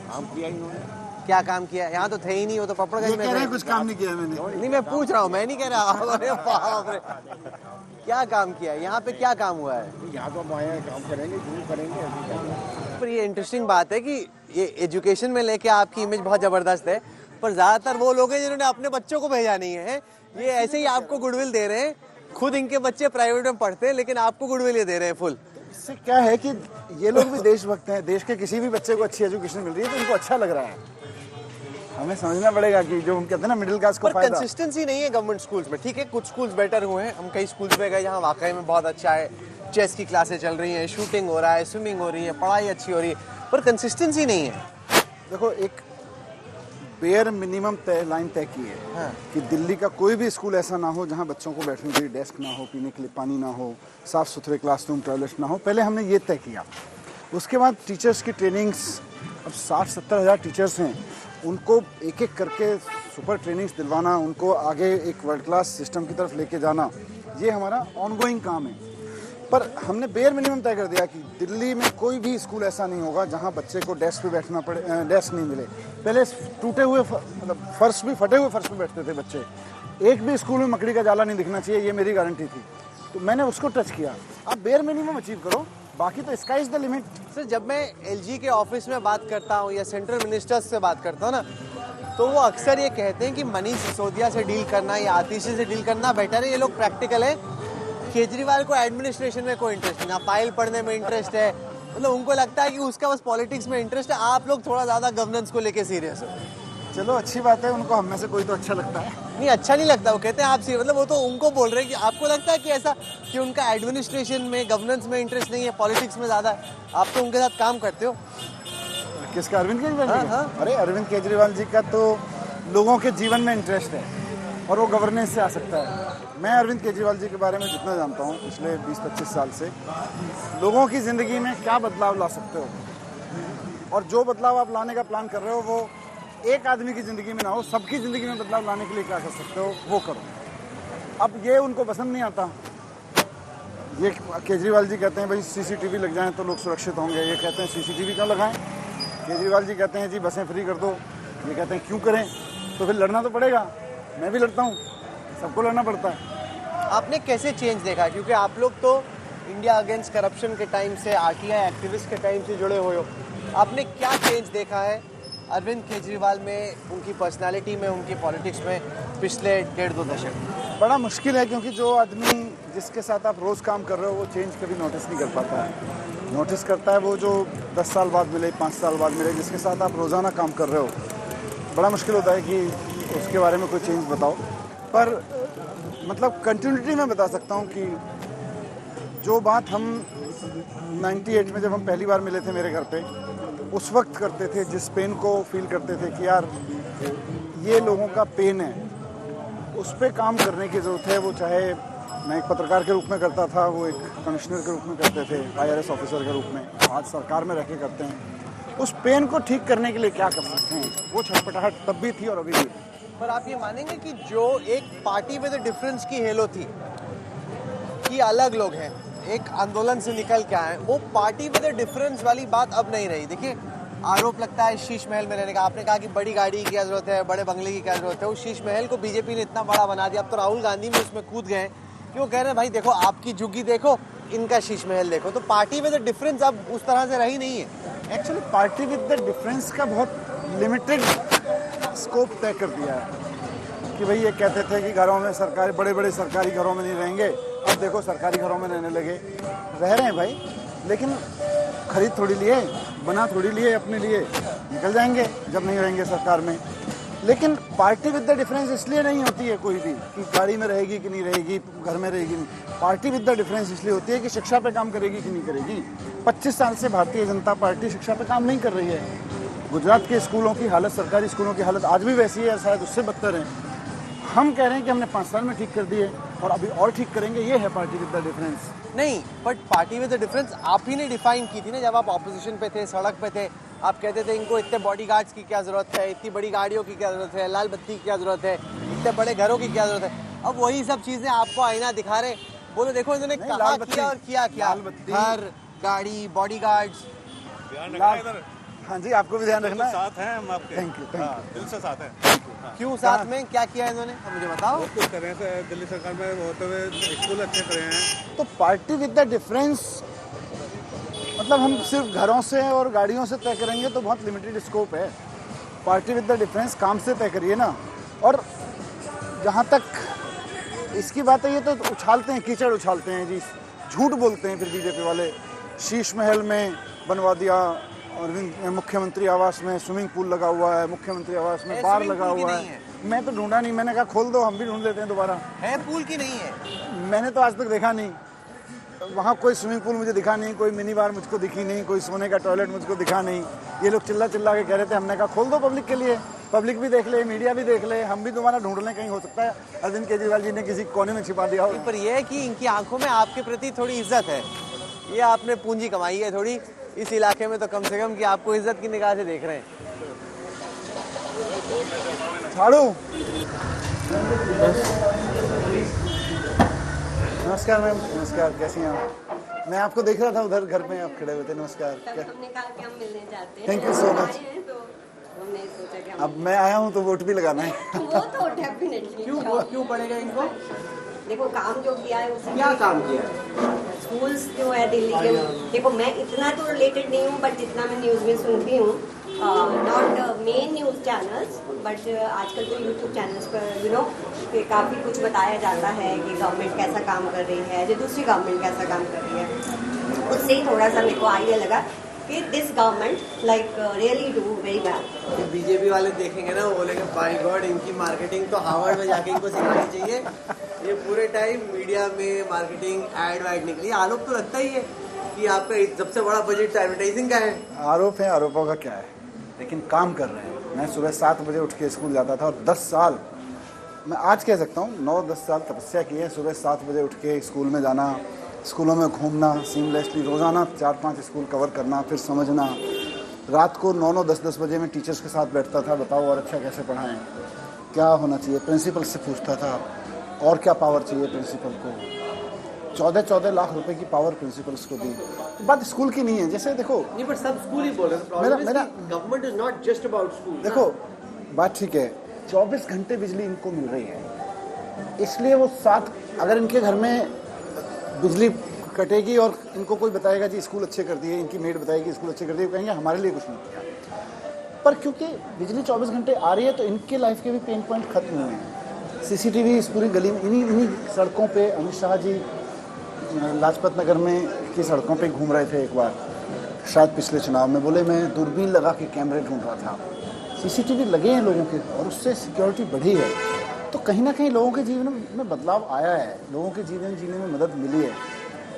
काम किया इन्होंने। क्या काम किया? यहाँ तो थे ही नहीं, वो तो पपड़गंज में कह रहे हैं थे। कुछ काम नहीं किया मैंने। नहीं, मैं पूछ रहा हूँ, मैं नहीं कह रहा। अरे बाप रे, क्या काम किया? यहाँ पे क्या काम हुआ है? यहाँ तो हम आए हैं, काम करेंगे, जरूर करेंगे, अभी करेंगे। पर ये इंटरेस्टिंग बात है कि ये एजुकेशन में लेके आपकी इमेज बहुत जबरदस्त है, पर ज्यादातर वो लोग हैं जिन्होंने अपने बच्चों को भेजा नहीं है। ये ऐसे ही आपको गुडविल दे रहे हैं। खुद इनके बच्चे प्राइवेट में पढ़ते हैं, लेकिन आपको गुडविल ये दे रहे हैं फुल। इससे क्या है कि ये लोग भी देशभक्त हैं। देश के किसी भी बच्चे को अच्छी एजुकेशन मिल रही है तो उनको अच्छा लग रहा है। हमें समझना पड़ेगा कि जो हम कहते हैं ना मिडिल क्लास को पर फायदा। कंसिस्टेंसी नहीं है गवर्नमेंट स्कूल्स में। ठीक है, कुछ स्कूल्स बेटर हुए हैं। हम कई स्कूल्स में गए जहाँ वाकई में बहुत अच्छा है, चेस की क्लासेस चल रही हैं, शूटिंग हो रहा है, स्विमिंग हो रही है, पढ़ाई अच्छी हो रही है, पर कंसिस्टेंसी नहीं है। देखो, एक बेयर मिनिमम लाइन तय की है। हाँ। कि दिल्ली का कोई भी स्कूल ऐसा ना हो जहाँ बच्चों को बैठने के लिए डेस्क ना हो, पीने के लिए पानी ना हो, साफ सुथरे क्लासरूम, टॉयलेट ना हो। पहले हमने ये तय किया। उसके बाद टीचर्स की ट्रेनिंग्स, अब 60-70 हज़ार टीचर्स हैं, उनको एक एक करके सुपर ट्रेनिंग्स दिलवाना, उनको आगे एक वर्ल्ड क्लास सिस्टम की तरफ लेके जाना, ये हमारा ऑनगोइंग काम है। पर हमने बेयर मिनिमम तय कर दिया कि दिल्ली में कोई भी स्कूल ऐसा नहीं होगा जहां बच्चे को डेस्क पे बैठना पड़े, डेस्क नहीं मिले। पहले टूटे हुए मतलब फर्श भी, फटे हुए फर्श पे बैठते थे बच्चे। एक भी स्कूल में मकड़ी का जाला नहीं दिखना चाहिए, ये मेरी गारंटी थी। तो मैंने उसको टच किया। आप बेयर मिनिमम अचीव करो, बाकी तो sky is the limit. Sir, जब मैं एलजी के ऑफिस में बात करता हूँ या सेंट्रल मिनिस्टर्स से बात करता हूँ ना, तो वो अक्सर ये कहते हैं कि मनीष सिसोदिया से डील करना या आतिशी से डील करना बेटर है, ये लोग प्रैक्टिकल है। केजरीवाल को एडमिनिस्ट्रेशन में कोई इंटरेस्ट नहीं, ना फाइल पढ़ने में इंटरेस्ट है, मतलब उनको लगता है कि उसका बस पॉलिटिक्स में इंटरेस्ट है। आप लोग थोड़ा ज़्यादा गवर्नेंस को लेके सीरियस हो। चलो अच्छी बात है, उनको हम में से कोई तो अच्छा लगता है। नहीं, अच्छा नहीं लगता। वो कहते हैं आप मतलब वो तो उनको बोल रहे हैं कि आपको लगता है कि ऐसा कि उनका एडमिनिस्ट्रेशन में, गवर्नेंस में इंटरेस्ट नहीं है, पॉलिटिक्स में ज़्यादा है। आप तो उनके साथ काम करते हो। किसका? अरविंद केजरीवाल जी का? हाँ। अरे अरविंद केजरीवाल जी का तो लोगों के जीवन में इंटरेस्ट है और वो गवर्नेंस से आ सकता है। मैं अरविंद केजरीवाल जी के बारे में जितना जानता हूँ पिछले 20-25 साल से, लोगों की ज़िंदगी में क्या बदलाव ला सकते हो, और जो बदलाव आप लाने का प्लान कर रहे हो वो एक आदमी की ज़िंदगी में ना हो, सबकी ज़िंदगी में बदलाव लाने के लिए क्या कर सकते हो वो करो। अब ये उनको पसंद नहीं आता। ये केजरीवाल जी कहते हैं भाई सीसीटीवी लग जाएं तो लोग सुरक्षित होंगे। ये कहते हैं सीसीटीवी क्यों लगाएं। केजरीवाल जी कहते हैं जी बसें फ्री कर दो। ये कहते हैं क्यों करें, तो फिर लड़ना तो पड़ेगा। मैं भी लड़ता हूँ, सबको लड़ना पड़ता है। आपने कैसे चेंज देखा? क्योंकि आप लोग तो इंडिया अगेंस्ट करप्शन के टाइम से, आरटीआई एक्टिविस्ट के टाइम से जुड़े हुए हो। आपने क्या चेंज देखा है अरविंद केजरीवाल में, उनकी पर्सनालिटी में, उनकी पॉलिटिक्स में पिछले 1.5-2 दशक? बड़ा मुश्किल है, क्योंकि जो आदमी जिसके साथ आप रोज़ काम कर रहे हो वो चेंज कभी नोटिस नहीं कर पाता है। नोटिस करता है वो जो 10 साल बाद मिले, 5 साल बाद मिले, जिसके साथ आप रोज़ाना काम कर रहे हो। बड़ा मुश्किल होता है कि उसके बारे में कोई चेंज बताओ। पर मतलब कंटिन्यूटी में बता सकता हूँ कि जो बात हम 98 में जब हम पहली बार मिले थे मेरे घर पे, उस वक्त करते थे, जिस पेन को फील करते थे कि यार ये लोगों का पेन है, उस पर काम करने की ज़रूरत है। वो चाहे मैं एक पत्रकार के रूप में करता था, वो एक कमिश्नर के रूप में करते थे, IRS ऑफिसर के रूप में, आज सरकार में रह के करते हैं। उस पेन को ठीक करने के लिए क्या कर सकते हैं? वो छटपटाहट तब भी थी और अभी भी। पर आप ये मानेंगे कि जो एक पार्टी विद डिफरेंस की हेलो थी कि अलग लोग हैं, एक आंदोलन से निकल के आए, वो पार्टी विद डिफरेंस वाली बात अब नहीं रही। देखिए, आरोप लगता है शीश महल में रहने का। आपने कहा कि बड़ी गाड़ी की क्या जरूरत है, बड़े बंगले की क्या जरूरत है। उस शीश महल को बीजेपी ने इतना बड़ा बना दिया, अब तो राहुल गांधी भी उसमें कूद गए कि वो कह रहे हैं भाई देखो, आपकी झुग्गी देखो, इनका शीश महल देखो। तो पार्टी विद डिफरेंस अब उस तरह से रही नहीं है। Actually party with the difference का बहुत लिमिटेड स्कोप तय कर दिया है कि भाई ये कहते थे कि घरों में सरकारी, बड़े बड़े सरकारी घरों में नहीं रहेंगे, अब देखो सरकारी घरों में रहने लगे। रह रहे हैं भाई, लेकिन खरीद थोड़ी लिए, बना थोड़ी लिए, अपने लिए निकल जाएंगे जब नहीं रहेंगे सरकार में। लेकिन पार्टी विद द डिफरेंस इसलिए नहीं होती है कोई भी कि गाड़ी में रहेगी कि नहीं रहेगी, घर में रहेगी नहीं। पार्टी विद द डिफरेंस इसलिए होती है कि शिक्षा पे काम करेगी कि नहीं करेगी। 25 साल से भारतीय जनता पार्टी शिक्षा पे काम नहीं कर रही है। गुजरात के स्कूलों की हालत, सरकारी स्कूलों की हालत आज भी वैसी है, शायद उससे बदतर है। हम कह रहे हैं कि हमने 5 साल में ठीक कर दिए और अभी और ठीक करेंगे। ये है पार्टी विद द डिफरेंस। नहीं, but party with the difference आप ही ने डिफाइन की थी ना, जब आप ऑपोजिशन पे थे, सड़क पे थे। आप कहते थे इनको इतने बॉडीगार्ड्स की क्या जरूरत है, इतनी बड़ी गाड़ियों की क्या जरूरत है, लाल बत्ती की क्या जरूरत है, इतने बड़े घरों की क्या जरूरत है। अब वही सब चीजें आपको आईना दिखा रहे, बोलो देखो इन्होंने नहीं, कहा लाल बत्ती, किया और किया क्या। लाल बत्ती, घर, गाड़ी, बॉडीगार्ड्स। हाँ जी, आपको भी ध्यान रखना है। साथ हैं हम आपके। Thank you, thank you. दिल से साथ हैं। क्यों साथ में, क्या किया इन्होंने, अब मुझे बताओ। बहुत कुछ कर रहे हैं दिल्ली सरकार में होते हुए, स्कूल अच्छे करे हैं। तो पार्टी विद द डिफरेंस मतलब हम सिर्फ घरों से और गाड़ियों से तय करेंगे तो बहुत लिमिटेड स्कोप है। पार्टी विद द डिफरेंस काम से तय करिए ना। और जहाँ तक इसकी बात है, ये तो उछालते हैं, कीचड़ उछालते हैं जी, झूठ बोलते हैं फिर बीजेपी वाले। शीश महल में बनवा दिया, और मुख्यमंत्री आवास में स्विमिंग पूल लगा हुआ है, मुख्यमंत्री आवास में बार लगा हुआ है। मैं तो ढूंढा नहीं, मैंने कहा खोल दो, हम भी ढूंढ लेते हैं दोबारा। है पूल की नहीं है? मैंने तो आज तक देखा नहीं, वहाँ कोई स्विमिंग पूल मुझे दिखा नहीं, कोई मिनी बार मुझको दिखी नहीं, कोई सोने का टॉयलेट मुझको दिखा नहीं। ये लोग चिल्ला चिल्ला के कह रहे थे, हमने कहा खोल दो पब्लिक के लिए, पब्लिक भी देख ले, मीडिया भी देख ले, हम भी दोबारा ढूंढ लें, कहीं हो सकता है अरविंद केजरीवाल जी ने किसी कोने में छिपा दिया हो। पर यह है कि इनकी आंखों में आपके प्रति थोड़ी इज्जत है, ये आपने पूंजी कमाई है थोड़ी इस इलाके में, तो कम से कम कि आपको इज्जत की निगाह से देख रहे हैं। झाड़ू। नमस्कार मैम। नमस्कार, कैसी हैं आप? मैं आपको देख रहा था उधर घर में, आप खड़े हुए थे। नमस्कार। हमने कहा कि हम मिलने जाते हैं। Thank you so much. तो हमने सोचा कि हम अब मैं आया हूँ तो वोट भी लगाना है। वो तो डेफिनेटली क्यों पड़ेगा इनको? देखो काम जो किया है उससे क्या काम किया? स्कूल्स जो है दिल्ली के, देखो मैं इतना तो रिलेटेड नहीं हूँ, बट जितना मैं न्यूज़ में सुनती हूँ, not main news channels, but आजकल तो यूट्यूब चैनल्स पर यू नो कि काफ़ी कुछ बताया जाता है कि गवर्नमेंट कैसा काम कर रही है, जो दूसरी गवर्नमेंट कैसा काम कर रही है। उससे ही थोड़ा सा मेरे को आइडिया लगा कि this government like really do very well. BJP वाले देखेंगे ना, वो बोलेंगे बाय गॉड इनकी मार्केटिंग तो हार्वर्ड में जाके इनको सिखानी चाहिए। ये पूरे टाइम मीडिया में मार्केटिंग एड वाइड निकली। आरोप तो लगता ही है कि आपका सबसे बड़ा बजट एडवर्टाइजिंग का है। आरोप है, आरोपों का क्या है, लेकिन काम कर रहे हैं। मैं सुबह 7 बजे उठ के स्कूल जाता था और 10 साल, मैं आज कह सकता हूँ 9-10 साल तपस्या की है। सुबह 7 बजे उठ के स्कूल में जाना, स्कूलों में घूमना, सीमलेसली रोज़ाना 4-5 स्कूल कवर करना, फिर समझना। रात को 9-9, 10-10 बजे में टीचर्स के साथ बैठता था, बताओ और अच्छा कैसे पढ़ाएं, क्या होना चाहिए। प्रिंसिपल से पूछता था और क्या पावर चाहिए प्रिंसिपल को। 14-14 लाख रुपए की पावर प्रिंसिपल्स को दी। तो बात स्कूल की नहीं है, जैसे देखो नहीं, पर सब स्कूल ही बोल रहे हैं। मेरा government is not just about school. देखो बात ठीक है, 24 घंटे बिजली इनको मिल रही है, इसलिए वो 7, अगर इनके घर में बिजली कटेगी और इनको कोई बताएगा जी स्कूल अच्छे कर दिए, इनकी मेड बताएगी स्कूल अच्छे कर दिए, कहेंगे हमारे लिए कुछ नहीं किया। पर क्योंकि बिजली 24 घंटे आ रही है तो इनके लाइफ के भी पेन पॉइंट खत्म हुए हैं। CCTV इस पूरी गली में, इन्हीं सड़कों पे अमित शाह जी लाजपत नगर में की सड़कों पे घूम रहे थे एक बार, शायद पिछले चुनाव में, बोले मैं दूरबीन लगा के कैमरे ढूंढ रहा था। CCTV लगे हैं लोगों के और उससे सिक्योरिटी बढ़ी है, तो कहीं ना कहीं लोगों के जीवन में बदलाव आया है, लोगों के जीवन जीने में मदद मिली है।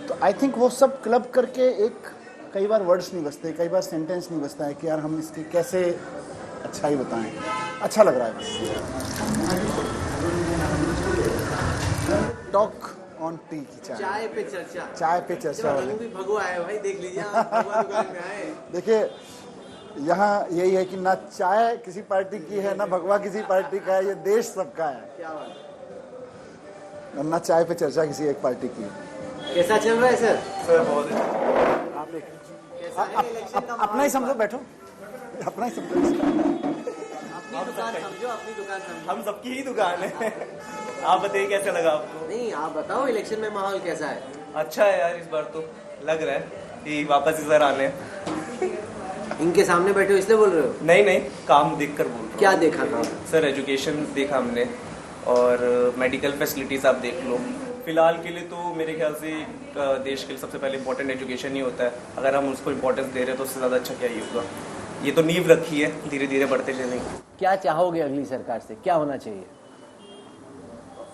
तो आई थिंक वो सब क्लब करके एक, कई बार वर्ड्स नहीं बचते, कई बार सेंटेंस नहीं बचता है कि यार हम इसकी कैसे अच्छा ही बताएं, अच्छा लग रहा है बस। टॉक ऑन टी की चाय पे चर्चा। चाय पे चर्चा वाले। रंग भी भगवा है भाई, देख लीजिए आप भगवा दुकान में आए। देखिए यहाँ यही है कि ना चाय किसी पार्टी की है ना भगवा किसी पार्टी का है, ये देश सबका है। क्या बात, और ना चाय पे चर्चा किसी एक पार्टी की है। कैसा चल रहा है सर? बहुत आप देख कैसा है इलेक्शन का अपना ही समझो, बैठो अपना ही समझो। अपनी दुकान समझो, अपनी दुकान समझो। हम सबकी ही दुकान है। आप बताइए कैसा लगा आपको? नहीं, आप बताओ इलेक्शन में माहौल कैसा है? अच्छा है यार, इस बार तो लग रहा है कि वापस इधर आने। इनके सामने बैठे हो इसलिए बोल रहे हो? नहीं नहीं, काम देख कर बोल। क्या देखा था? सर एजुकेशन देखा हमने और मेडिकल फैसिलिटीज़ आप देख लो। फिलहाल के लिए तो मेरे ख्याल से देश के लिए सबसे पहले इम्पोर्टेंट एजुकेशन ही होता है। अगर हम उसको इम्पोर्टेंस दे रहे हैं तो उससे ज़्यादा अच्छा क्या ही होगा। ये तो नींव रखी है, धीरे धीरे बढ़ते चलेंगे। क्या चाहोगे अगली सरकार से, क्या होना चाहिए?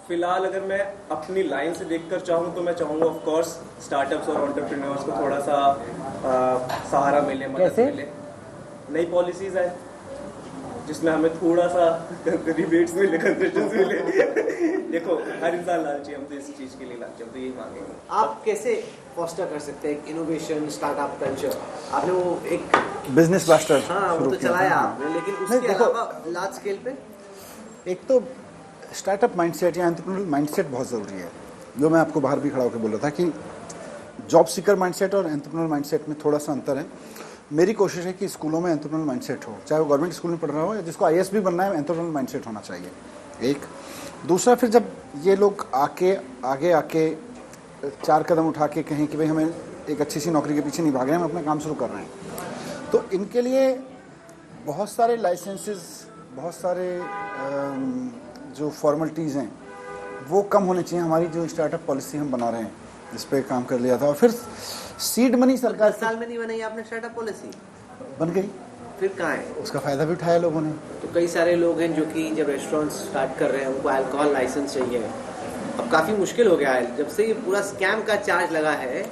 फिलहाल अगर मैं अपनी लाइन से देखकर चाहूँ तो मैं चाहूँगा ऑफ कोर्स स्टार्टअप्स और एंटरप्रेन्योर्स को थोड़ा सा सहारा मिले, मदद कैसे? मिले। नई पॉलिसीज आए जिसमें हमें थोड़ा सा रिबेट्स मिले, कंसेशंस मिले। देखो हर इंसान लालची, हम तो इस चीज़ के लिए लालची, हम तो यही मांगेंगे। आप कैसे फोस्टर कर सकते हैं इनोवेशन स्टार्टअप कल्चर? आपने वो एक बिजनेस ब्लास्टर हाँ वो तो चलाया आपने, लेकिन उसके देखो, अलावा लार्ज स्केल पे एक तो स्टार्टअप माइंडसेट या एंटरप्रेन्योर माइंडसेट बहुत ज़रूरी है। जो मैं आपको बाहर भी खड़ा होकर बोल रहा था कि जॉब सीकर माइंडसेट और एंटरप्रेन्योर माइंडसेट में थोड़ा सा अंतर है। मेरी कोशिश है कि स्कूलों में एंटरप्रेन्योर माइंडसेट हो, चाहे वो गवर्नमेंट स्कूल में पढ़ रहा हो या जिसको IAS भी बनना है, एंटरप्रेन्योर माइंडसेट होना चाहिए। एक दूसरा, फिर जब ये लोग आगे आके 4 कदम उठा के कहें कि भाई हमें एक अच्छी सी नौकरी के पीछे नहीं भाग रहे हैं, हम अपना काम शुरू कर रहे हैं, तो इनके लिए बहुत सारे लाइसेंसेस, बहुत सारे जो फॉर्मेलिटीज़ हैं वो कम होने चाहिए। हमारी जो स्टार्टअप पॉलिसी हम बना रहे हैं इस पर काम कर लिया था, और फिर सीड मनी सरकार 10 साल में नहीं बनाई आपने स्टार्टअप पॉलिसी? बन गई, फिर कहाँ है? उसका फ़ायदा भी उठाया लोगों ने। तो कई सारे लोग हैं जो कि जब रेस्टोरेंट स्टार्ट कर रहे हैं उनको अल्कोहल लाइसेंस चाहिए। अब काफ़ी मुश्किल हो गया है, जब से ये पूरा स्कैम का चार्ज लगा है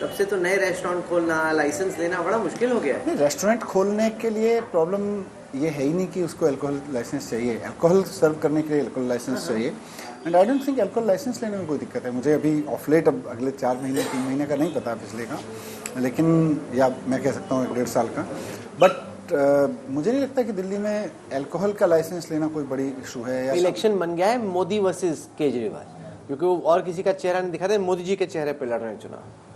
तब से तो नए रेस्टोरेंट खोलना, लाइसेंस लेना बड़ा मुश्किल हो गया है। नहीं, रेस्टोरेंट खोलने के लिए प्रॉब्लम ये है ही नहीं कि उसको अल्कोहल लाइसेंस चाहिए। अल्कोहल सर्व करने के लिए अल्कोहल लाइसेंस चाहिए, and I don't think alcohol license लेने में कोई दिक्कत है। मुझे अभी ऑफ लेट, अब अगले 4 महीने 3 महीने का नहीं पता पिछले का, लेकिन या मैं कह सकता हूँ 1.5 साल का। बट मुझे नहीं लगता कि दिल्ली में अल्कोहल का लाइसेंस लेना कोई बड़ी इशू है। या इलेक्शन बन गया है मोदी वर्सेस केजरीवाल, क्योंकि वो और किसी का चेहरा नहीं दिखाते, मोदी जी के चेहरे पे लड़ रहे हैं चुनाव।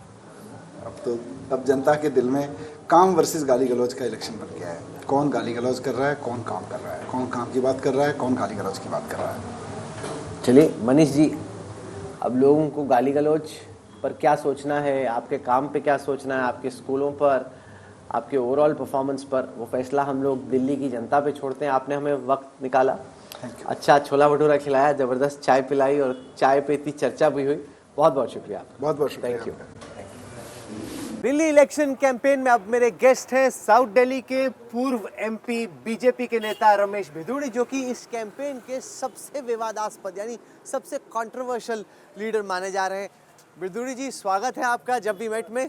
अब जनता के दिल में काम वर्सेस गाली गलौज का इलेक्शन बन गया है। कौन गाली गलौज कर रहा है, कौन काम कर रहा है, कौन काम की बात कर रहा है, कौन गाली गलौज की बात कर रहा है। चलिए मनीष जी, अब लोगों को गाली गलौज पर क्या सोचना है, आपके काम पे क्या सोचना है, आपके स्कूलों पर, आपके ओवरऑल परफॉर्मेंस पर, वो फैसला हम लोग दिल्ली की जनता पे छोड़ते हैं। आपने हमें वक्त निकाला, अच्छा छोला भटूरा खिलाया, ज़बरदस्त चाय पिलाई और चाय पे इतनी चर्चा भी हुई। बहुत बहुत शुक्रिया आपका। बहुत बहुत शुक्रिया। Thank you. Delhi election campaign में अब मेरे गेस्ट हैं साउथ दिल्ली के पूर्व MP बीजेपी के नेता रमेश भिदुड़ी, जो कि इस कैंपेन के सबसे विवादास्पद यानी सबसे कंट्रोवर्शियल लीडर माने जा रहे हैं। भिदुड़ी जी, स्वागत है आपका जब वी मेट में।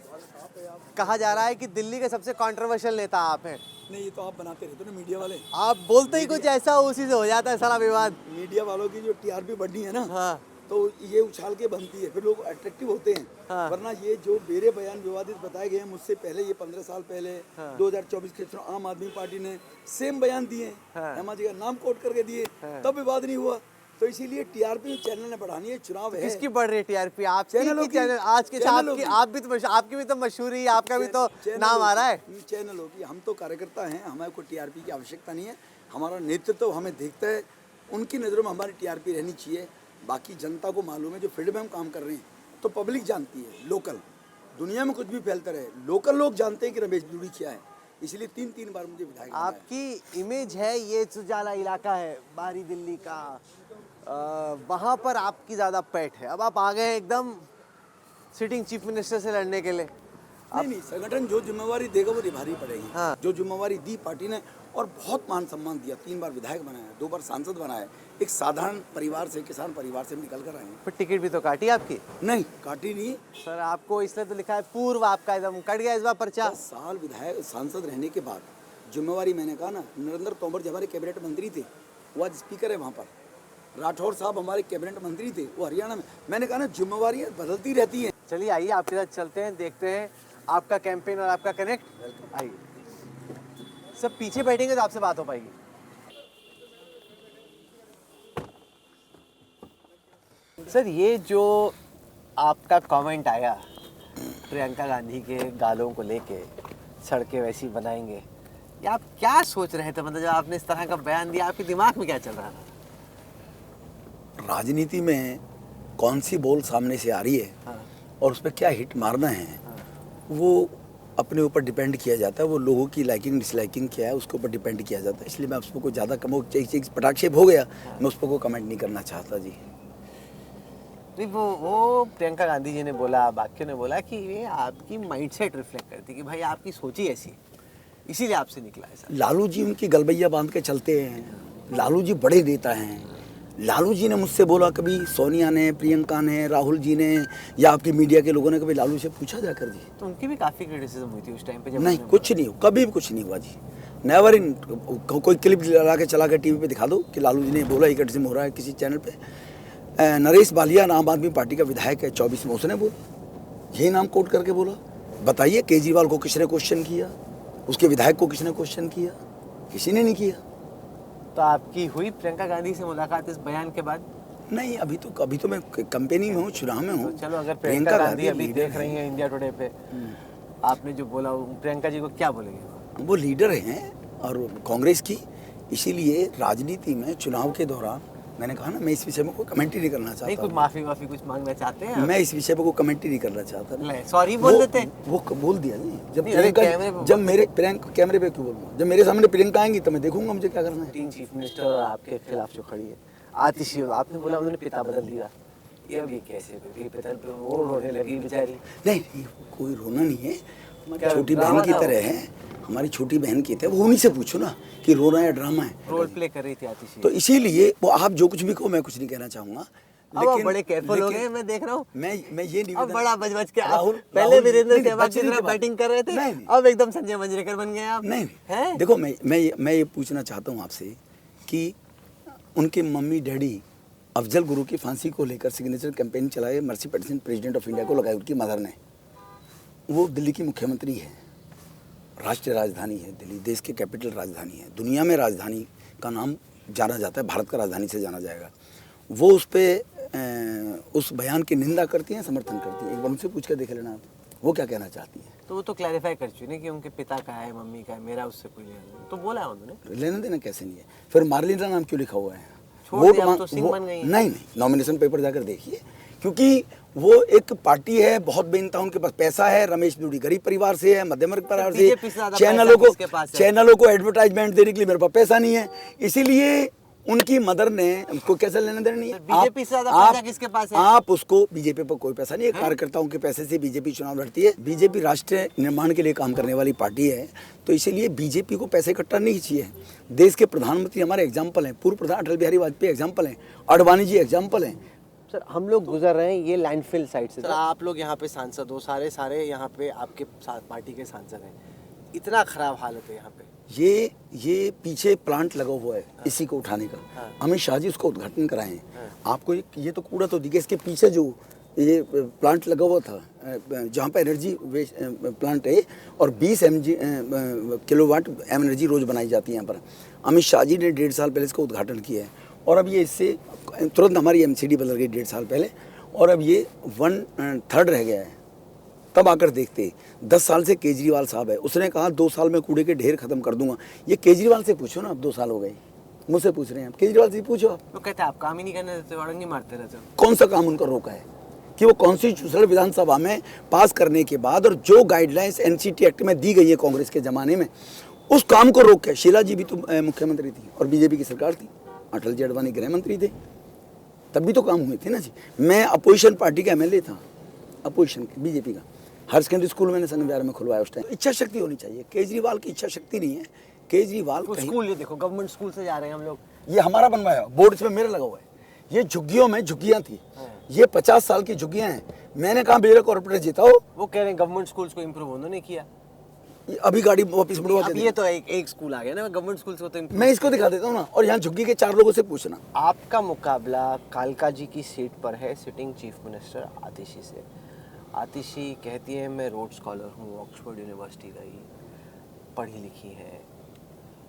कहा जा रहा है कि दिल्ली के सबसे कंट्रोवर्शियल नेता आप हैं। नहीं, ये तो आप बनाते रहते हो ना, मीडिया वाले। आप बोलते ही कुछ ऐसा उसी से हो जाता है सारा विवाद। मीडिया वालों की जो TRP बढ़नी है ना, हाँ। तो ये उछाल के बनती है, फिर लोग अट्रैक्टिव होते हैं। हाँ। वरना ये जो मेरे बयान विवादित बताए गए हैं मुझसे पहले, ये 15 साल पहले 2024 के चुनाव आम आदमी पार्टी ने सेम बयान दिए, हेमा जी का नाम कोट करके दिए, तब विवाद नहीं हुआ। तो इसीलिए TRP चैनल ने बढ़ानी है, चुनाव है। किसकी बढ़ रही है TRP? आपकी चैनलों की की। चैनल आज के चैनलों की। आप भी तो आपकी भी तो मशहूरी, आपका भी तो नाम आ रहा है। चैनलों की। हम तो कार्यकर्ता हैं, हमें कोई TRP की आवश्यकता नहीं है। हमारा नेतृत्व हमें देखता है, उनकी नज़रों में हमारी TRP रहनी चाहिए। बाकी जनता को मालूम है, जो फील्ड में हम काम कर रहे हैं तो पब्लिक जानती है। लोकल दुनिया में कुछ भी फैलता रहे, लोकल लोग जानते हैं कि रमेश भिदुड़ी क्या है। इसलिए 3 बार मुझे विधायक बनाया। आपकी इमेज है, ये सुजाला इलाका है बाहरी दिल्ली का, वहाँ पर आपकी ज़्यादा पैठ है। अब आप आ गए हैं एकदम सिटिंग चीफ मिनिस्टर से लड़ने के लिए। नहीं, संगठन जो जिम्मेवारी देगा वो निभानी पड़ेगी। हाँ। जो जिम्मेवारी दी पार्टी ने, और बहुत मान सम्मान दिया। 3 बार विधायक बनाया, 2 बार सांसद बनाया। एक साधारण परिवार से, किसान परिवार से निकल कर आए हैं। फिर टिकट भी तो काटी आपकी। नहीं, काटी नहीं। सर आपको इसलिए तो लिखा है पूर्व, आपका एकदम कट गया इस बार पर्चा। 10 साल विधायक सांसद रहने के बाद जिम्मेवारी मैंने कहा ना, नरेंद्र तोमर जो हमारे कैबिनेट मंत्री थे वो आज स्पीकर है वहाँ पर, राठौर साहब हमारे कैबिनेट मंत्री थे वो हरियाणा में। मैंने कहा ना जिम्मेवारियाँ बदलती रहती हैं। चलिए आइए आपके साथ चलते हैं, देखते हैं आपका कैंपेन और आपका कनेक्ट। आइए सब पीछे बैठेंगे तो आपसे बात हो पाएगी। सर ये जो आपका कमेंट आया प्रियंका गांधी के गालों को लेके, सड़कें वैसी बनाएंगे, ये आप क्या सोच रहे थे? मतलब जब आपने इस तरह का बयान दिया आपके दिमाग में क्या चल रहा था? राजनीति में कौन सी बॉल सामने से आ रही है और उस पर क्या हिट मारना है वो अपने ऊपर डिपेंड किया जाता है। वो लोगों की लाइकिंग डिसलाइकिंग क्या है उसके ऊपर डिपेंड किया जाता है। इसलिए मैं उस पर कोई ज़्यादा कम पटाक्षेप हो गया, मैं उस पर कोई कमेंट नहीं करना चाहता जी। नहीं वो प्रियंका गांधी जी ने बोला, बाकियों ने बोला कि ये आपकी माइंडसेट रिफ्लेक्ट करती है कि भाई आपकी सोच ही ऐसी है, इसीलिए आपसे निकला है सर। लालू जी उनकी गलबैया बांध के चलते हैं। लालू जी बड़े नेता हैं। लालू जी ने मुझसे बोला, कभी सोनिया ने, प्रियंका ने, राहुल जी ने या आपके मीडिया के लोगों ने कभी लालू से पूछा जाकर जी? तो उनकी भी काफ़ी क्रिटिसिज्म हुई थी उस टाइम पे जब नहीं, कुछ नहीं हुआ, कभी भी कुछ नहीं हुआ जी। नेवर इन कोई क्लिप लगा के चला के टीवी पे दिखा दो कि लालू जी ने बोला ये क्रिटिसिज्म हो रहा है किसी चैनल पे। नरेश बालिया आम आदमी पार्टी का विधायक है 24 में, उसने बोला, यही नाम कोट करके बोला। बताइए केजरीवाल को किसने क्वेश्चन किया? उसके विधायक को किसने क्वेश्चन किया? किसी ने नहीं किया। तो आपकी हुई प्रियंका गांधी से मुलाकात इस बयान के बाद? नहीं, अभी तो मैं कंपेनिंग में हूँ, चुनाव में हूँ। तो चलो अगर प्रियंका गांधी अभी देख रही हैं इंडिया टुडे पे, आपने जो बोला प्रियंका जी को क्या बोलेंगे? वो लीडर हैं और कांग्रेस की, इसीलिए राजनीति में चुनाव के दौरान मैंने कहा ना मैं इस विषय में कोई कमेंट ही नहीं करना चाहता। नहीं, कुछ माफी कुछ मांगना चाहते हैं? मैं इस विषय पर कोई कमेंट ही नहीं करना चाहता। सॉरी बोल देते हैं। वो बोल दिया जी। जब कैमरे कैमरे पे क्यों बोलूँ? जब मेरे सामने प्रियंका आएंगी तो मैं देखूंगा मुझे क्या करना है। 3 चीफ मिनिस्टर और आपके खिलाफ जो खड़ी है आतिशी, आपने बोला उन्होंने पिता बदल दिया, ये अब ये कैसे वो रोने लगी बेचारी? नहीं, कोई रोना नहीं है, छोटी बहन की तरह है, हमारी छोटी बहन की तरह। वो उन्हीं से पूछो ना कि रो रहा है ड्रामा है। रोल प्ले कर रही थी आतिशी। तो इसीलिए वो आप जो कुछ भी कहो मैं कुछ नहीं कहना चाहूंगा। लेकिन बड़े केयरफुल हो गए, मैं देख रहा हूँ। मैं ये नहीं, अब बड़ा बच के राहुल पहले वीरेंद्र सहवाग की तरह बैटिंग कर रहे थे, अब एकदम संजय मंजरेकर बन गए आप। नहीं, देखो मैं ये पूछना चाहता हूँ आपसे कि उनके मम्मी डैडी अफजल गुरु की फांसी को लेकर सिग्नेचर कैंपेन चलाए, mercy petition president of India को लगाई उनकी मदर ने। वो दिल्ली की मुख्यमंत्री है, राष्ट्रीय राजधानी है दिल्ली, देश की कैपिटल राजधानी है, दुनिया में राजधानी का नाम जाना जाता है, भारत का राजधानी से जाना जाएगा। वो उस बयान की निंदा करती हैं, समर्थन करती हैं। एक बार उनसे पूछ कर देख लेना आप, वो क्या कहना चाहती हैं। तो वो तो क्लैरिफाई कर चुकी है कि उनके पिता का है, मम्मी का है, मेरा उससे कोई लेना नहीं, तो बोला है उन्होंने। लेना देना कैसे नहीं है? फिर मार्लिना नाम क्यों लिखा हुआ है? तो सिंह बन गई। नहीं, नॉमिनेशन पेपर जाकर देखिए, क्योंकि वो एक पार्टी है, बहुत बेनता, उनके पास पैसा है। रमेश दुड़ी गरीब परिवार से है, मध्यम वर्ग परिवार से। चैनलों को एडवर्टाइजमेंट देने के लिए मेरे पास पैसा नहीं है, इसीलिए उनकी मदर ने उनको कैसे लेना देना नहीं है। बीजेपी से ज्यादा पैसा किसके पास है? आप उसको, बीजेपी पर कोई पैसा नहीं है, कार्यकर्ताओं के पैसे से बीजेपी चुनाव लड़ती है। बीजेपी राष्ट्र निर्माण के लिए काम करने वाली पार्टी है, तो इसीलिए बीजेपी को पैसे इकट्ठा नहीं चाहिए। देश के प्रधानमंत्री हमारे एग्जाम्पल हैं, पूर्व प्रधान अटल बिहारी वाजपेयी एग्जाम्पल हैं, अडवाणी जी एग्जाम्पल हैं। सर हम लोग गुजर रहे हैं ये लैंडफिल साइड से। सर आप लोग यहाँ पे सांसद हो, सारे यहाँ पे आपके साथ पार्टी के सांसद हैं, इतना खराब हालत है यहाँ पे। ये पीछे प्लांट लगा हुआ है इसी को उठाने का। अमित शाह जी उसका उद्घाटन कराएं। आपको ये तो कूड़ा तो दिखे, इसके पीछे जो ये प्लांट लगा हुआ था जहाँ पे एनर्जी प्लांट है और 20 किलोवाट एनर्जी रोज बनाई जाती है यहाँ पर। अमित शाह जी ने 1.5 साल पहले इसका उद्घाटन किया है और अब ये इससे तुरंत हमारी MCD बदल गई 1.5 साल पहले और अब ये 1/3 रह गया है। तब आकर देखते 10 साल से केजरीवाल साहब है, उसने कहा 2 साल में कूड़े के ढेर खत्म कर दूंगा। ये केजरीवाल से पूछो ना, अब 2 साल हो गए, मुझसे पूछ रहे हैं आप, केजरीवाल से पूछो आप। तो कहते हैं आप काम ही नहीं करने देते, वारंगी मारते रहते हो। कौन सा काम उनका रोका है कि वो कॉन्स्टिट्यूशनल विधानसभा में पास करने के बाद और जो गाइडलाइंस NCT एक्ट में दी गई है कांग्रेस के जमाने में, उस काम को रोक के। शीला जी भी तो मुख्यमंत्री थी और बीजेपी की सरकार थी, अटल जी अडवाणी गृह मंत्री थे, तब भी तो काम हुए थे ना जी। मैं अपोजिशन पार्टी का MLA था, अपोजिशन बीजेपी का। हर सेकेंडरी स्कूल मैंने सन विहार में खुलवाया उस टाइम। इच्छा शक्ति होनी चाहिए, केजरीवाल की इच्छा शक्ति नहीं है। केजरीवाल स्कूल, ये देखो गवर्नमेंट स्कूल से जा रहे हैं हम लोग, ये हमारा बनवाया बोर्ड इसमें मेरा लगा हुआ है। ये झुग्गियों में झुग्गियां थी, ये 50 साल की झुग्गियां हैं। मैंने कहा मेरा कॉर्पोरेट जीता हो। वो कह रहे हैं गवर्नमेंट स्कूल्स को इम्प्रूव उन्होंने किया। अभी गाड़ी वापस मुड़वा अब के ये तो एक स्कूल आ गया ना, गवर्नमेंट स्कूल को तो मैं इसको दिखा देता हूँ ना, और यहाँ झुग्गी के 4 लोगों से पूछना। आपका मुकाबला कालका जी की सीट पर है, सिटिंग चीफ मिनिस्टर आतिशी से। आतिशी कहती है मैं रोड स्कॉलर हूँ, ऑक्सफोर्ड यूनिवर्सिटी गई, पढ़ी लिखी है,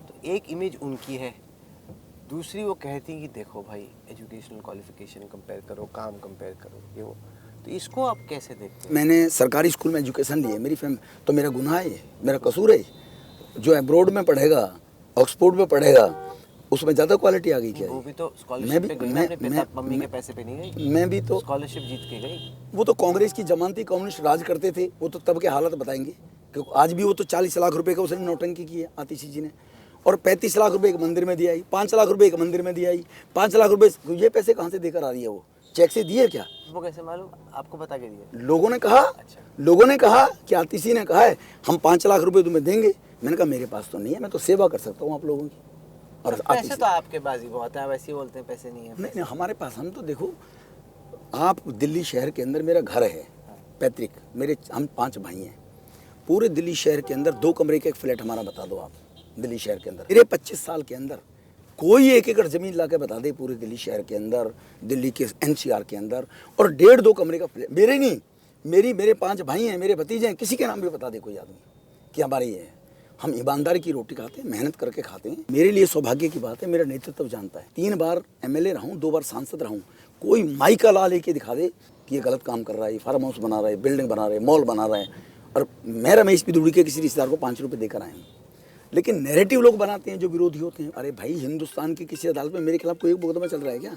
तो एक इमेज उनकी है। दूसरी वो कहती है कि देखो भाई एजुकेशनल क्वालिफिकेशन कंपेयर करो, काम कंपेयर करो, ये वो। तो इसको आप कैसे देखते हैं? मैंने सरकारी स्कूल में एजुकेशन ली है, मेरी फैमिली, तो मेरा गुनाह है, मेरा कसूर है। जो अब्रॉड में पढ़ेगा, ऑक्सफोर्ड में पढ़ेगा, उसमें ज़्यादा क्वालिटी आ गई क्या? वो भी तो स्कॉलरशिप पे गई ना, अपने पिता मम्मी के पैसे पे नहीं गई। मैं भी तो स्कॉलरशिप जीत के गई। वो तो कांग्रेस की जमानती, कम्युनिस्ट राज करते थे, वो तो तब के हालत बताएंगे। क्योंकि आज भी वो तो 40 लाख रुपए का उसने नौटंकी की है आतिशी जी ने, और 35 लाख रुपए एक मंदिर में दिया आई, 5 लाख रुपए एक मंदिर में दिया आई, 5 लाख रुपए, ये पैसे कहाँ से देकर आ रही है? वो चेक से दिए क्या? वो कैसे मालूम? आपको बता के दिए? लोगों ने कहा, लोगों ने कहा कि आतिशी ने कहा है हम 5 लाख रुपए तुम्हें देंगे। मैंने कहा मेरे पास तो नहीं है, मैं तो सेवा कर सकता हूँ आप लोगों की। और पैसे तो आपके पास ही बहुत है, वैसे ही बोलते हैं पैसे नहीं है। नहीं नहीं, हमारे पास, हम तो देखो, आप दिल्ली शहर के अंदर मेरा घर है पैतृक, मेरे हम 5 भाई हैं। पूरे दिल्ली शहर के अंदर 2 कमरे का एक फ्लैट हमारा बता दो आप, दिल्ली शहर के अंदर। मेरे 25 साल के अंदर कोई 1 एकड़ जमीन ला के बता दे पूरे दिल्ली शहर के अंदर, दिल्ली के NCR के अंदर, और 1.5-2 कमरे का फ्लैट मेरे नहीं, मेरे 5 भाई हैं, मेरे भतीजे हैं, किसी के नाम भी बता दे कोई आदमी कि हमारे ये है। हम ईमानदारी की रोटी खाते हैं, मेहनत करके खाते हैं। मेरे लिए सौभाग्य की बात है, मेरा नेतृत्व जानता है। 3 बार MLA रहा हूँ, 2 बार सांसद रहा हूँ। कोई माई का ला लेके दिखा दे कि ये गलत काम कर रहा है, फार्म हाउस बना रहा है, बिल्डिंग बना रहा है, मॉल बना रहा है, और मैं रमेश पिदुड़ी के किसी रिश्तेदार को 5 रुपये देकर आए हूँ। लेकिन नैरेटिव लोग बनाते हैं जो विरोधी होते हैं। अरे भाई, हिंदुस्तान की किसी अदालत में मेरे खिलाफ कोई एक मुकदमा चल रहा है क्या?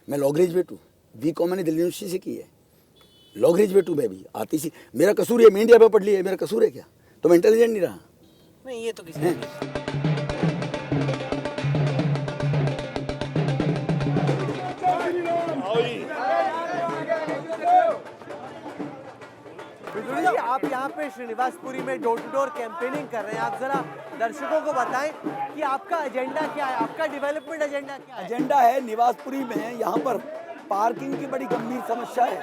मैं लॉ ग्रेजुएट हूँ, BCom मैंने दिल्ली यूनिवर्सिटी से की है, लॉ ग्रेजुएट हूँ मैं भी। आतिशी, मेरा कसूर है, मैं इंडिया में पढ़ लिया है, मेरा कसूर है क्या? तो मैं इंटेलिजेंट नहीं रहा? नहीं, ये तो किसी ने आप यहाँ पे श्रीनिवासपुरी में डोर टू डोर कैंपेनिंग कर रहे हैं। आप जरा दर्शकों को बताएं कि आपका एजेंडा क्या है, आपका डेवलपमेंट एजेंडा क्या है? एजेंडा है निवासपुरी में, यहाँ पर पार्किंग की बड़ी गंभीर समस्या है।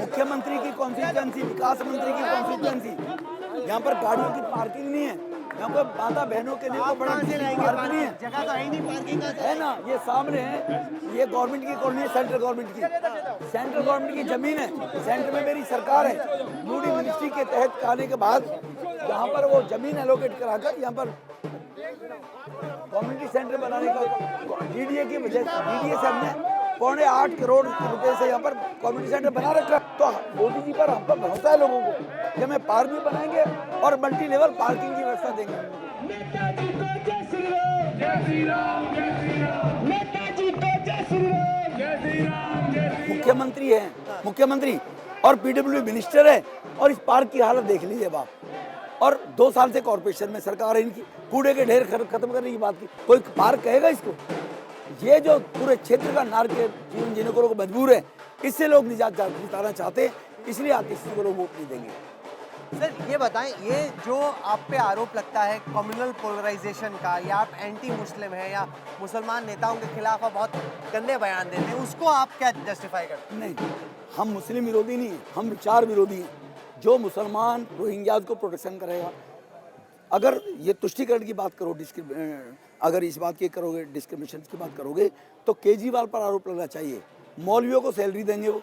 मुख्यमंत्री की कॉन्स्टिट्यूएंसी, विकास मंत्री की कॉन्स्टिट्यूएंसी, यहाँ पर गाड़ियों की पार्किंग नहीं है। यहाँ पर माता बहनों के लिए तो बड़ा पार्किंग नहीं है, जगह तो है नहीं पार्किंग का, है ना? ये सामने है, ये गवर्नमेंट की कॉलोनी है, सेंट्रल गवर्नमेंट की, सेंट्रल गवर्नमेंट की जमीन है, सेंटर में मेरी सरकार है। यूडी मिनिस्ट्री के तहत आने के बाद यहाँ पर वो जमीन एलोकेट कराकर यहाँ पर कम्युनिटी सेंटर बनाने का DDA की वजह से, DDA से हमने 8.25 करोड़ रुपए से यहाँ पर कम्युनिटी सेंटर बना रखा। तो मोदी जी पर हम पर भरोसा है लोगों को कि हमें पार्क भी बनाएंगे और मल्टी लेवल पार्किंग की व्यवस्था देंगे। मुख्यमंत्री है, मुख्यमंत्री और PWD मिनिस्टर है, और इस पार्क की हालत देख लीजिए आप। और 2 साल से कॉर्पोरेशन में सरकार है इनकी, कूड़े के ढेर खत्म करने की बात की, कोई पार्क कहेगा इसको? ये जो पूरे क्षेत्र का नार के जीवन जीने को लोग मजबूर है, इससे लोग निजात जिताना चाहते हैं, इसलिए आतिशी को लोग वोट नहीं देंगे। सर ये बताएं, ये जो आप पे आरोप लगता है कम्युनल पोलराइजेशन का, या आप एंटी मुस्लिम हैं या मुसलमान नेताओं के खिलाफ आप बहुत गंदे बयान देते हैं, उसको आप क्या जस्टिफाई करते हैं? नहीं, हम मुस्लिम विरोधी नहीं हैं, हम विचार विरोधी हैं। जो मुसलमान रोहिंग्याज को प्रोटेक्शन करेगा, अगर ये तुष्टिकरण की बात करो, अगर इस बात की करोगे, डिस्क्रिमिनेशन की बात करोगे, तो केजरीवाल पर आरोप लगना चाहिए। मौलवियों को सैलरी देंगे वो,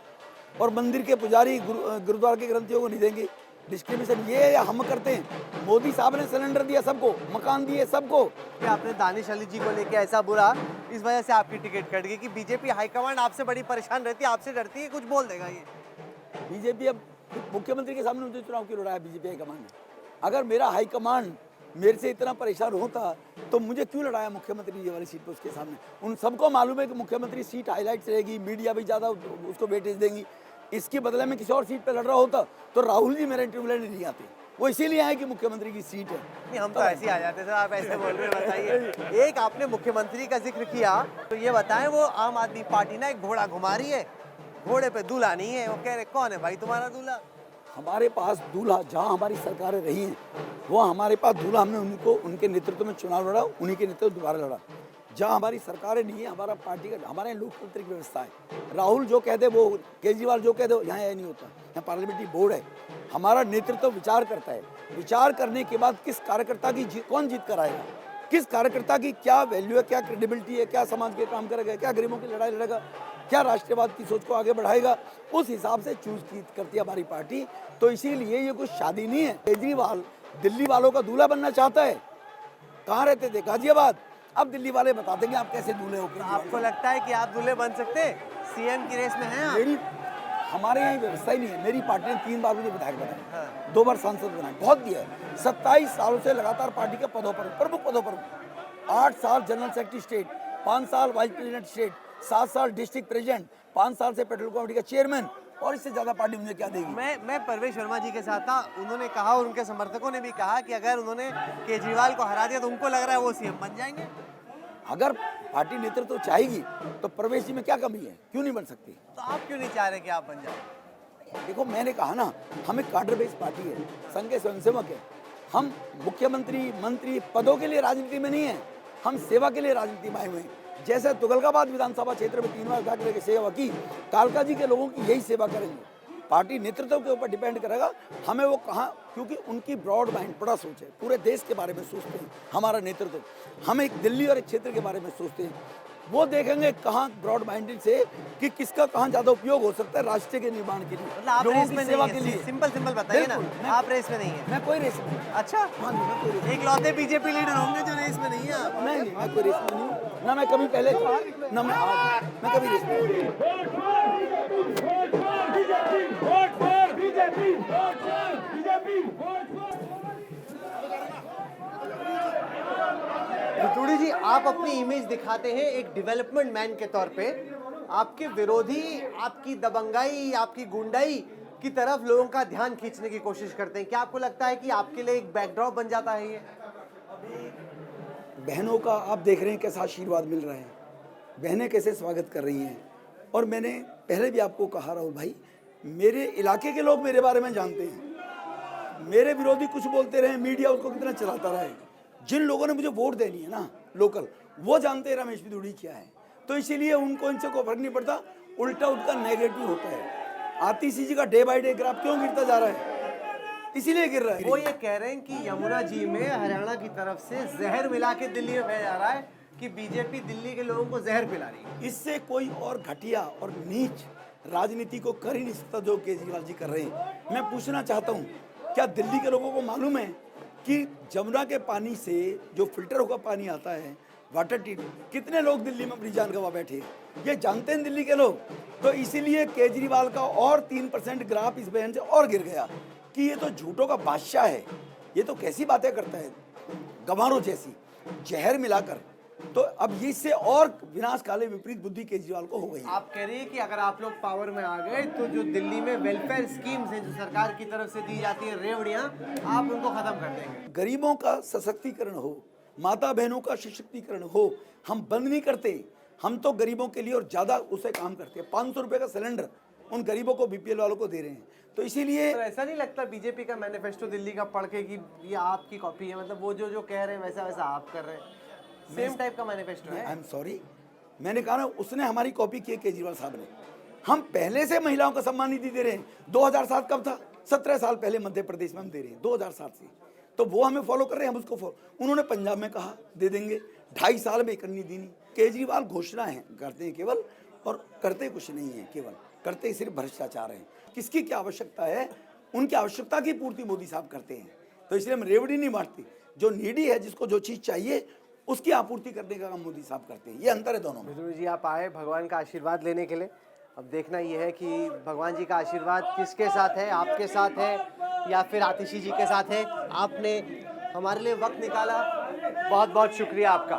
और मंदिर के पुजारी, गुरुद्वारा के ग्रंथियों को नहीं देंगे। डिस्क्रिमिनेशन ये हम करते हैं। मोदी साहब ने सिलेंडर दिया सबको, मकान दिए सबको। आपने दानिश अली जी को लेके ऐसा बुरा, इस वजह से आपकी टिकट कट गई कि बीजेपी हाईकमांड आपसे बड़ी परेशान रहती है, आपसे डरती है, कुछ बोल देगा ये। बीजेपी अब मुख्यमंत्री के सामने मुझे चुनाव क्यों लड़ाया बीजेपी हाईकमांड ने? अगर मेरा हाईकमांड मेरे से इतना परेशान होता तो मुझे क्यों लड़ाया मुख्यमंत्री जी वाली सीट पर उसके सामने? उन सबको मालूम है कि मुख्यमंत्री सीट हाईलाइट्स रहेगी, मीडिया भी ज़्यादा उसको वेटेज देंगी। इसके बदले में किसी और सीट पर लड़ रहा होता तो राहुल जी मेरा इंटरव्यू लेने नहीं आते, वो इसीलिए आए कि मुख्यमंत्री की सीट है। नहीं, हम तो ऐसे ही आ जाते सर, आप ऐसे बोल रहे हैं। बताइए, एक आपने मुख्यमंत्री का जिक्र किया, तो ये बताएं, वो आम आदमी पार्टी ना एक घोड़ा घुमा रही है, घोड़े पे दूल्हा नहीं है, वो कह रहे कौन है भाई तुम्हारा दूल्हा? हमारे पास दूल्हा, जहाँ हमारी सरकारें रही हैं वो हमारे पास दूल्हा, हमने उनको उनके नेतृत्व में चुनाव लड़ा, उन्हीं के नेतृत्व दोबारा लड़ा। जहाँ हमारी सरकारें नहीं है, हमारा पार्टी का, हमारे लोकतांत्रिक व्यवस्था है। राहुल जो कह दे वो, केजरीवाल जो कह दे यहाँ नहीं होता। यहाँ पार्लियामेंट्री बोर्ड है। हमारा नेतृत्व विचार करता है, विचार करने के बाद किस कार्यकर्ता की कौन जीत कर आएगा, किस कार्यकर्ता की क्या वैल्यू है, क्या क्रेडिबिलिटी है, क्या समाज के काम करेगा, क्या गरीबों की लड़ाई लड़ेगा, क्या राष्ट्रवाद की सोच को आगे बढ़ाएगा, उस हिसाब से चूज करती है हमारी पार्टी। तो इसीलिए ये कुछ शादी नहीं है। केजरीवाल दिल्ली वालों का दूल्हा बनना चाहता है। कहाँ रहते थे? गाजियाबाद। अब दिल्ली वाले बता देंगे आप कैसे दूल्हे हो। आपको लगता है कि आप दूल्हे बन सकते हैं? सीएम की रेस में हैं आप? मेरी हमारे यहाँ व्यवस्था ही नहीं है। मेरी पार्टी ने 3 बार मुझे विधायक बनाया, 2 बार सांसद बनाया, बहुत दिया है। 27 सालों से लगातार पार्टी के पदों पर, प्रमुख पदों पर, 8 साल जनरल सेक्रेटरी स्टेट, 5 साल वाइस प्रेसिडेंट स्टेट, 7 साल डिस्ट्रिक्ट प्रेसिडेंट, 5 साल से पेट्रोल कमेटी का चेयरमैन, और इससे ज्यादा पार्टी मुझे क्या देगी। मैं परवेश वर्मा जी के साथ था। उन्होंने कहा और उनके समर्थकों ने भी कहा कि अगर उन्होंने केजरीवाल को हरा दिया तो उनको लग रहा है वो सीएम बन जाएंगे। अगर पार्टी नेतृत्व चाहेगी तो प्रवेश जी में क्या कमी है, क्यों नहीं बन सकती? तो आप क्यों नहीं चाह रहे कि आप बन जाए? देखो, मैंने कहा ना, हम एक कार्डर बेस्ड पार्टी है, संघ के स्वयंसेवक है। हम मुख्यमंत्री मंत्री पदों के लिए राजनीति में नहीं है, हम सेवा के लिए राजनीति में आए हुए हैं। जैसे तुगलकाबाद विधानसभा क्षेत्र में 3 बार विधायक की सेवा की, कालका जी के लोगों की यही सेवा करेंगे। पार्टी नेतृत्व के ऊपर डिपेंड करेगा हमें वो कहाँ, क्योंकि उनकी ब्रॉड माइंड, बड़ा सोच है, पूरे देश के बारे में सोचते हैं। हमारा नेतृत्व, हम एक दिल्ली और एक क्षेत्र के बारे में सोचते हैं। वो देखेंगे कहाँ ब्रॉड माइंडेड से कि किसका कहाँ ज्यादा उपयोग हो सकता है राष्ट्र के निर्माण के लिए, मतलब आप लोगों रेस की में सेवा नहीं के है? लिए। सिंपल बताइए ना, बिल्कुल, आप रेस में नहीं है? मैं कोई रेस में नहीं। अच्छा, हाँ जी, मैं कोई रेस में एक लौते बीजेपी लीडर होंगे जो रेस में नहीं है आप। नहीं, मैं कोई रेस में नहीं हूँ, ना मैं कभी पहले था, ना मैं आज, मैं कभी रेस में नहीं हूँ। रतूड़ी जी, आप अपनी इमेज दिखाते हैं एक डेवलपमेंट मैन के तौर पे। आपके विरोधी आपकी दबंगाई, आपकी गुंडाई की तरफ लोगों का ध्यान खींचने की कोशिश करते हैं। क्या आपको लगता है कि आपके लिए एक बैकड्रॉप बन जाता है ये? बहनों का आप देख रहे हैं कैसा आशीर्वाद मिल रहा है, बहनें कैसे स्वागत कर रही हैं। और मैंने पहले भी आपको कहा, राहुल भाई, मेरे इलाके के लोग मेरे बारे में जानते हैं। मेरे विरोधी कुछ बोलते रहे, मीडिया उसको कितना चलाता रहा है, जिन लोगों ने मुझे वोट देनी है ना लोकल, वो जानते हैं रमेश बिधूड़ी क्या है। तो इसीलिए उनको इनसे कोई फर्क नहीं पड़ता, उल्टा उनका नेगेटिव होता है। आतिशी जी का डे बाय डे ग्राफ क्यों गिरता जा रहा है? इसीलिए गिर रहा है। वो ये कह रहे हैं कि यमुना जी में हरियाणा की तरफ से जहर मिला के दिल्ली में भेजा जा रहा है कि बीजेपी दिल्ली के लोगों को जहर पिला रही है। इससे कोई और घटिया और नीच राजनीति को कर ही नहीं सकता जो केजरीवाल जी कर रहे हैं। मैं पूछना चाहता हूँ, क्या दिल्ली के लोगों को मालूम है कि जमुना के पानी से जो फिल्टर होकर पानी आता है, वाटर ट्रीटमेंट, कितने लोग दिल्ली में अपनी जान गंवा बैठे हैं? ये जानते हैं दिल्ली के लोग। तो इसीलिए केजरीवाल का और 3% ग्राफ इस बहन से और गिर गया कि ये तो झूठों का बादशाह है, ये तो कैसी बातें करता है, गंवारों जैसी, जहर मिलाकर। तो अब ये इससे और विनाश काले विपरीत बुद्धि केजरीवाल को हो गई है। आप कह रही है कि अगर आप लोग पावर में आ गए तो जो दिल्ली में वेलफेयर स्कीम्स हैं जो सरकार की तरफ से दी जाती है, रेवड़ियां, आप उनको खत्म कर देंगे। गरीबों का सशक्तिकरण हो, माता बहनों का सशक्तिकरण हो, हम बंद नहीं करते। हम तो गरीबों के लिए और ज्यादा उसे काम करते हैं। 500 रुपए का सिलेंडर उन गरीबों को, बीपीएल वालों को दे रहे हैं। तो इसीलिए तो ऐसा नहीं लगता बीजेपी का मैनिफेस्टो दिल्ली का पढ़ के कि ये आपकी कॉपी है? मतलब वो जो कह रहे हैं वैसा वैसा आप कर रहे हैं, सेम टाइप का मैनिफेस्टो है। आई एम सॉरी, मैंने कहा ना, उसने हमारी कॉपी की है केजरीवाल साहब ने। हम पहले से महिलाओं को सम्मान निधि दे रहे हैं। 2007 कब था? 17 साल पहले मध्य प्रदेश में हम दे रहे हैं, 2007 से। तो वो हमें फॉलो कर रहे हैं, हम उसको फॉलो। उन्होंने पंजाब में कहा दे देंगे, 2.5 साल में करनी दी नहीं। केजरीवाल घोषणा है करते हैं केवल, और करते कुछ नहीं है, केवल करते सिर्फ भ्रष्टाचार है। किसकी क्या आवश्यकता है, उनकी आवश्यकता की पूर्ति मोदी साहब करते हैं। तो इसलिए हम रेवड़ी नहीं बांटते। जो नीडी है, जिसको जो चीज़ चाहिए, उसकी आपूर्ति करने का काम मोदी साहब करते हैं। ये अंतर है दोनों में। बिधूड़ी जी, आप आए भगवान का आशीर्वाद लेने के लिए। अब देखना यह है कि भगवान जी का आशीर्वाद किसके साथ है, आपके साथ है या फिर आतिशी जी के साथ है। आपने हमारे लिए वक्त निकाला, बहुत बहुत शुक्रिया आपका।